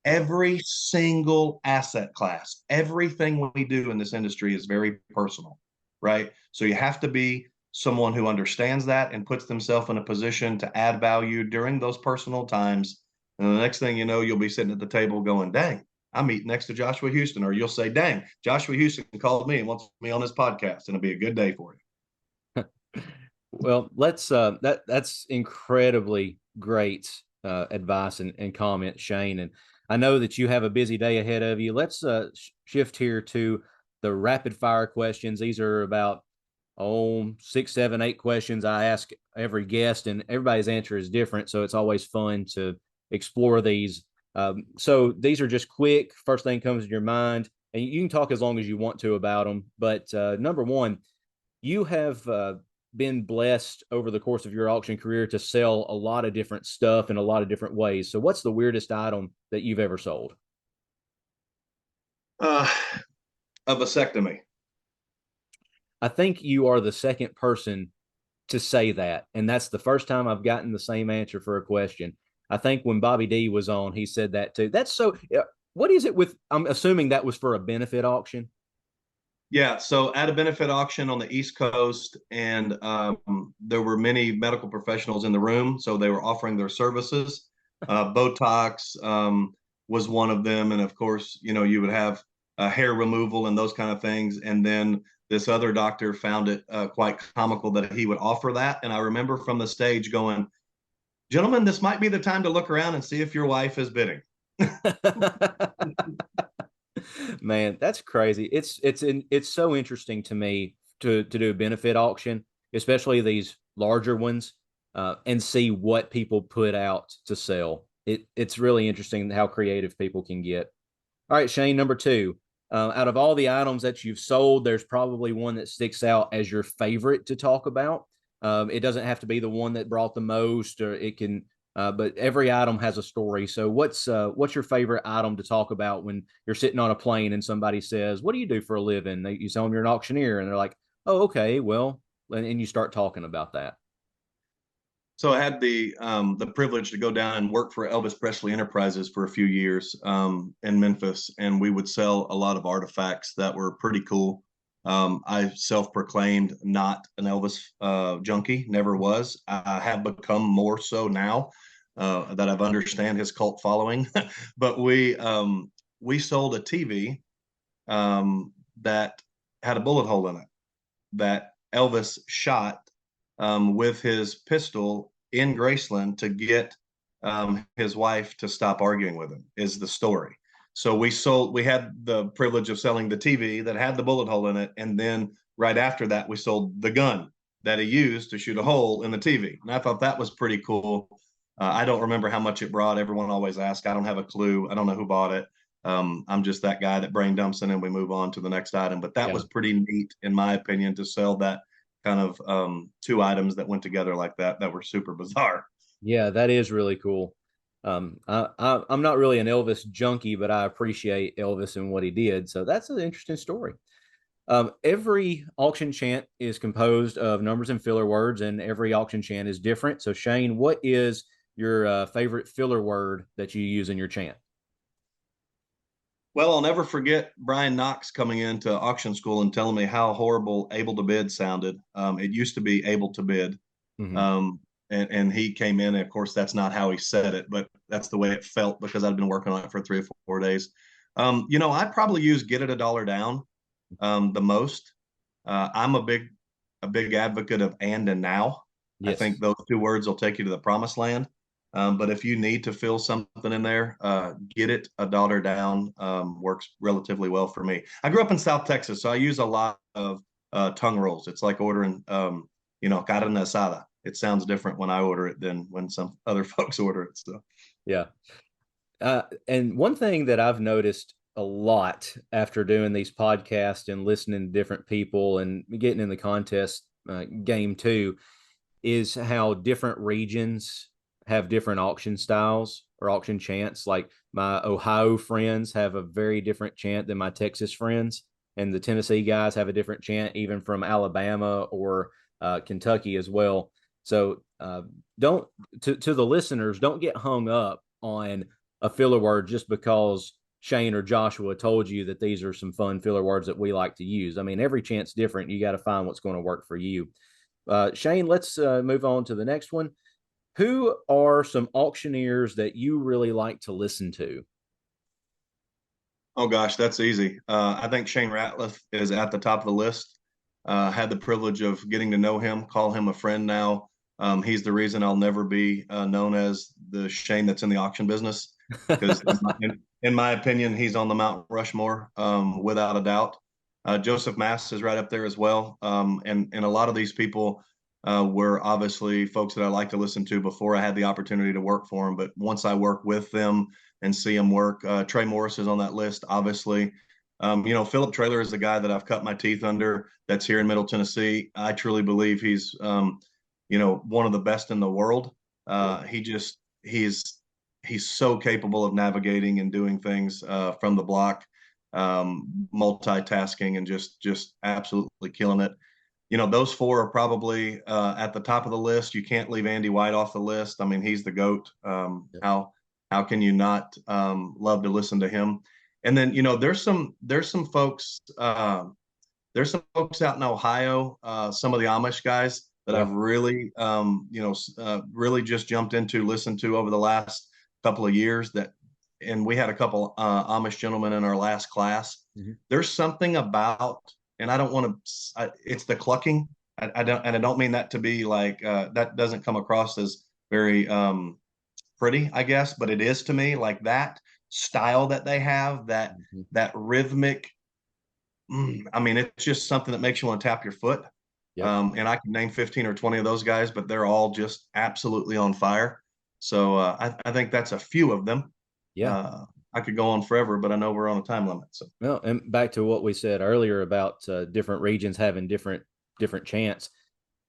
Every single asset class, everything we do in this industry is very personal, right? So you have to be someone who understands that and puts themselves in a position to add value during those personal times. And the next thing you know, you'll be sitting at the table going, dang, I'm eating next to Joshua Houston. Or you'll say, dang, Joshua Houston called me and wants me on his podcast. And it'll be a good day for you. Well, that's incredibly great advice and comment, Shane. And I know that you have a busy day ahead of you. Let's shift here to the rapid fire questions. These are about 6, 7, 8 questions I ask every guest, and everybody's answer is different. So it's always fun to explore these. So these are just quick. First thing comes to your mind, and you can talk as long as you want to about them. But number one, you have been blessed over the course of your auction career to sell a lot of different stuff in a lot of different ways. So what's the weirdest item that you've ever sold? A vasectomy. I think you are the second person to say that. And that's the first time I've gotten the same answer for a question. I think when Bobby D was on, he said that too. That's so, what is it with, I'm assuming that was for a benefit auction. Yeah, so at a benefit auction on the East Coast, and there were many medical professionals in the room, so they were offering their services. Botox was one of them, and of course, you would have hair removal and those kind of things. And then this other doctor found it quite comical that he would offer that. And I remember from the stage going, "Gentlemen, this might be the time to look around and see if your wife is bidding." Man, that's crazy. It's so interesting to me to do a benefit auction, especially these larger ones, and see what people put out to sell. It's really interesting how creative people can get. All right, Shane, number two. Out of all the items that you've sold, there's probably one that sticks out as your favorite to talk about. It doesn't have to be the one that brought the most, or it can, but every item has a story. So, what's your favorite item to talk about when you're sitting on a plane and somebody says, "What do you do for a living?" You tell them you're an auctioneer, and they're like, "Oh, okay, well," and you start talking about that. So I had the privilege to go down and work for Elvis Presley Enterprises for a few years in Memphis, and we would sell a lot of artifacts that were pretty cool. I self-proclaimed not an Elvis junkie, never was. I have become more so now that I've understand his cult following. But we sold a TV that had a bullet hole in it that Elvis shot with his pistol in Graceland to get his wife to stop arguing with him, is the story. So we had the privilege of selling the TV that had the bullet hole in it. And then right after that, we sold the gun that he used to shoot a hole in the TV. And I thought that was pretty cool. I don't remember how much it brought. Everyone always asks. I don't have a clue. I don't know who bought it. I'm just that guy that brain dumps in and we move on to the next item. But that Yeah. was pretty neat, in my opinion, to sell that kind of two items that went together like that were super bizarre. Yeah, that is really cool. I'm not really an Elvis junkie, but I appreciate Elvis and what he did. So that's an interesting story. Every auction chant is composed of numbers and filler words, and every auction chant is different. So, Shane, what is your favorite filler word that you use in your chant? Well, I'll never forget Brian Knox coming into auction school and telling me how horrible able to bid sounded. It used to be able to bid. Mm-hmm. And he came in, and of course, that's not how he said it, but that's the way it felt because I'd been working on it for 3 or 4 days. I probably use get it a dollar down the most. I'm a big advocate of and now. I think Yes. those two words will take you to the promised land. But if you need to fill something in there, get it a dollar down works relatively well for me. I grew up in South Texas, so I use a lot of tongue rolls. It's like ordering, carne asada. It sounds different when I order it than when some other folks order it. So Yeah. And one thing that I've noticed a lot after doing these podcasts and listening to different people and getting in the contest game too is how different regions have different auction styles or auction chants. Like my Ohio friends have a very different chant than my Texas friends, and the Tennessee guys have a different chant, even from Alabama or Kentucky as well. So don't to the listeners, don't get hung up on a filler word just because Shane or Joshua told you that these are some fun filler words that we like to use. I mean, every chant's different. You got to find what's going to work for you. Shane, let's move on to the next one. Who are some auctioneers that you really like to listen to? oh gosh, that's easy. I think Shane Ratliff is at the top of the list. Had the privilege of getting to know him, call him a friend now. He's the reason I'll never be known as the Shane that's in the auction business, because in my opinion, he's on the Mount Rushmore without a doubt. Joseph Mass is right up there as well, and a lot of these people were obviously folks that I like to listen to before I had the opportunity to work for them. But once I work with them and see them work, Trey Morris is on that list, obviously. Philip Traylor is the guy that I've cut my teeth under. That's here in Middle Tennessee. I truly believe he's one of the best in the world. He's so capable of navigating and doing things from the block, multitasking, and just absolutely killing it. Those four are probably at the top of the list. You can't leave Andy White off the list. I mean, he's the GOAT. Yeah. How can you not love to listen to him? And then there's some folks out in Ohio, some of the Amish guys that Yeah. I've really really just jumped into, listened to over the last couple of years. And we had a couple Amish gentlemen in our last class. Mm-hmm. There's something about, and I don't want to. It's the clucking. I don't mean that to be like that. Doesn't come across as very pretty, I guess, but it is to me. Like that style that they have, that Mm-hmm. that rhythmic I mean, it's just something that makes you want to tap your foot. Yep. And I can name 15 or 20 of those guys, but they're all just absolutely on fire. So I think that's a few of them. Yeah. Uh, I could go on forever, but I know we're on a time limit. So Well, and back to what we said earlier about different regions having different chants.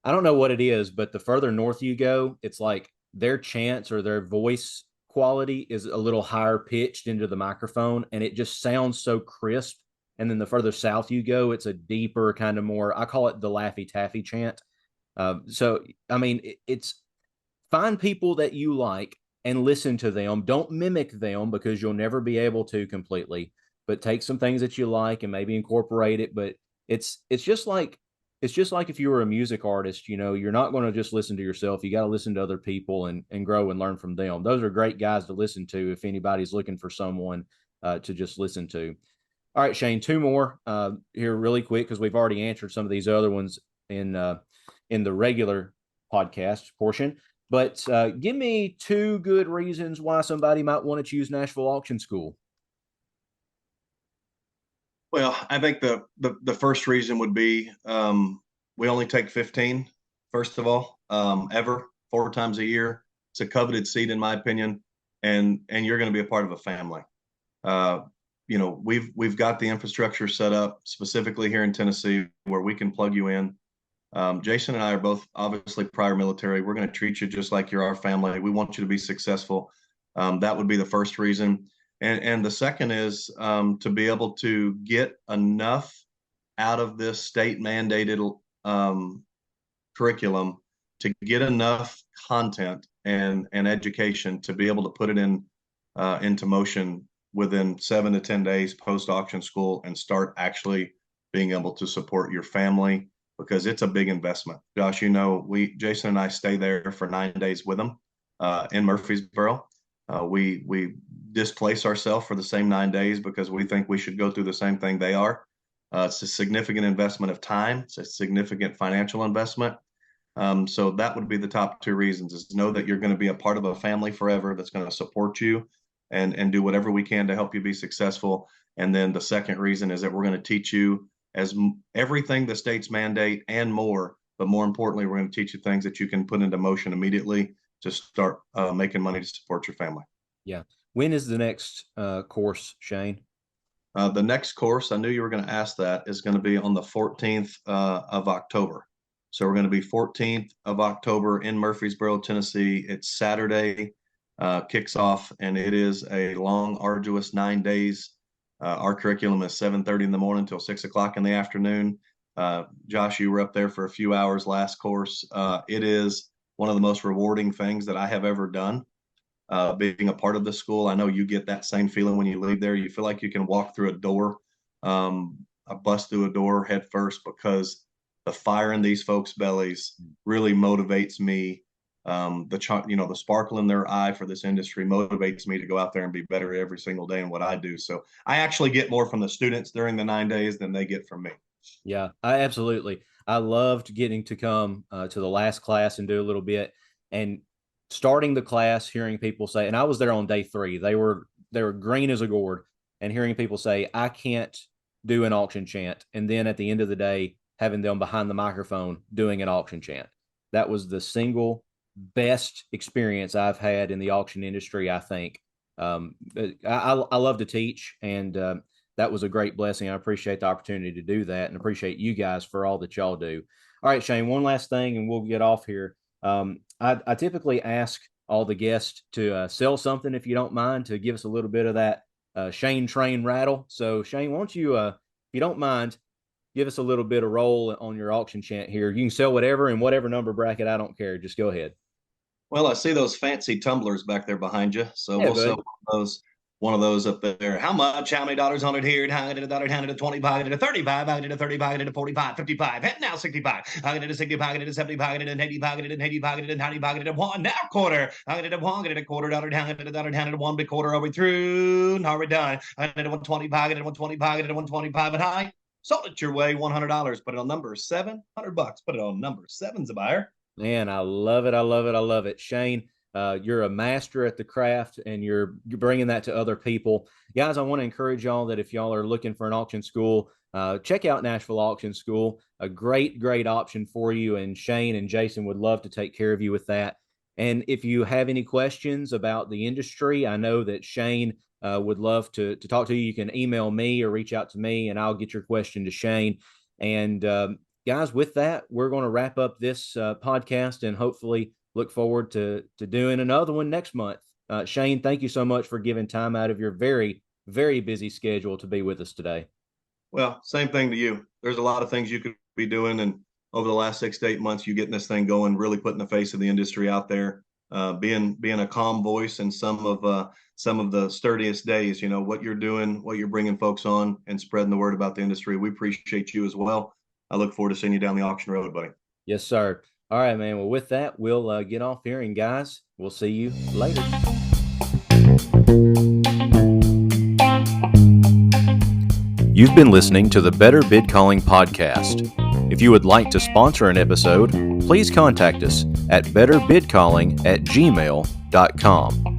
I don't know what it is, but the further north you go, it's like their chants or their voice quality is a little higher pitched into the microphone, and it just sounds so crisp. And then the further south you go, it's a deeper kind of more. I call it the Laffy Taffy chant. So I mean, it's find people that you like and listen to them. Don't mimic them because you'll never be able to completely, but take some things that you like and maybe incorporate it. But it's just like if you were a music artist, you know, you're not going to just listen to yourself. You got to listen to other people and grow and learn from them. Those are great guys to listen to if anybody's looking for someone to just listen to. All right, Shane, two more here really quick because we've already answered some of these other ones in the regular podcast portion. But give me two good reasons why somebody might want to choose Nashville Auction School. well, I think the first reason would be we only take 15, first of all, ever 4 times a year. It's a coveted seat, in my opinion, and you're going to be a part of a family. Uh, we've got the infrastructure set up specifically here in Tennessee where we can plug you in. Jason and I are both obviously prior military. We're going to treat you just like you're our family. We want you to be successful. That would be the first reason. And the second is to be able to get enough out of this state mandated curriculum to get enough content and education to be able to put it into motion within 7 to 10 days post auction school and start actually being able to support your family because it's a big investment. Josh, Jason and I stay there for 9 days with them in Murfreesboro. We displace ourselves for the same 9 days because we think we should go through the same thing they are. It's a significant investment of time. It's a significant financial investment. So that would be the top two reasons: is know that you're going to be a part of a family forever that's going to support you and do whatever we can to help you be successful. And then the second reason is that we're going to teach you everything the states mandate and more. But more importantly, we're going to teach you things that you can put into motion immediately to start making money to support your family. Yeah. When is the next course, Shane? The next course, I knew you were going to ask that, is going to be on the 14th of October. So we're going to be 14th of October in Murfreesboro, Tennessee. It's Saturday, kicks off, and it is a long, arduous 9 days. Our curriculum is 7:30 in the morning till 6 o'clock in the afternoon. Josh, you were up there for a few hours last course. It is one of the most rewarding things that I have ever done. Being a part of the school, I know you get that same feeling when you leave there. You feel like you can walk through a door, bust through a door head first, because the fire in these folks' bellies really motivates me. The sparkle in their eye for this industry motivates me to go out there and be better every single day in what I do. So I actually get more from the students during the 9 days than they get from me. Yeah, I loved getting to come to the last class and do a little bit, and starting the class, hearing people say, and I was there on day 3. They were green as a gourd, and hearing people say, "I can't do an auction chant," and then at the end of the day, having them behind the microphone doing an auction chant. That was the single best experience I've had in the auction industry, I think. I love to teach, and that was a great blessing. I appreciate the opportunity to do that and appreciate you guys for all that y'all do. All right, Shane, one last thing and we'll get off here. I typically ask all the guests to sell something, if you don't mind, to give us a little bit of that Shane train rattle. So, Shane, why don't you, if you don't mind, give us a little bit of roll on your auction chant here. You can sell whatever in whatever number bracket. I don't care. Just go ahead. Well, I see those fancy tumblers back there behind you, so Yeah, we'll bud. sell one of those up there. How much? How many dollars on it here? How did a dollar? How did a 25? Did a 35? How did a 35? Did a 45? 55? Head now 65. How did a 65? Did a 75? Did an 85? Did an 85? Did a 95? Did a one? Now quarter. How did a one? Did a quarter dollar? How did a dollar? How did a one? Big quarter? Are we through? Now we're done. How did a 125? Did a 125? Did a 125 and high? Sold it your way. $100. Put it on number seven. $100. Put it on number seven's a buyer. Man, I love it. I love it. I love it. Shane, you're a master at the craft and you're bringing that to other people. Guys, I want to encourage y'all that if y'all are looking for an auction school, check out Nashville Auction School. A great, great option for you. And Shane and Jason would love to take care of you with that. And if you have any questions about the industry, I know that Shane would love to talk to you. You can email me or reach out to me, and I'll get your question to Shane. And guys, with that, we're going to wrap up this podcast and hopefully look forward to doing another one next month. Shane, thank you so much for giving time out of your very, very busy schedule to be with us today. Well, same thing to you. There's a lot of things you could be doing, and over the last 6 to 8 months, you getting this thing going, really putting the face of the industry out there, being a calm voice in some of the sturdiest days. You know what you're doing, what you're bringing folks on, and spreading the word about the industry. We appreciate you as well. I look forward to seeing you down the auction road, buddy. Yes, sir. All right, man. Well, with that, we'll get off here, and guys, we'll see you later. You've been listening to the Better Bid Calling podcast. If you would like to sponsor an episode, please contact us at betterbidcalling@gmail.com.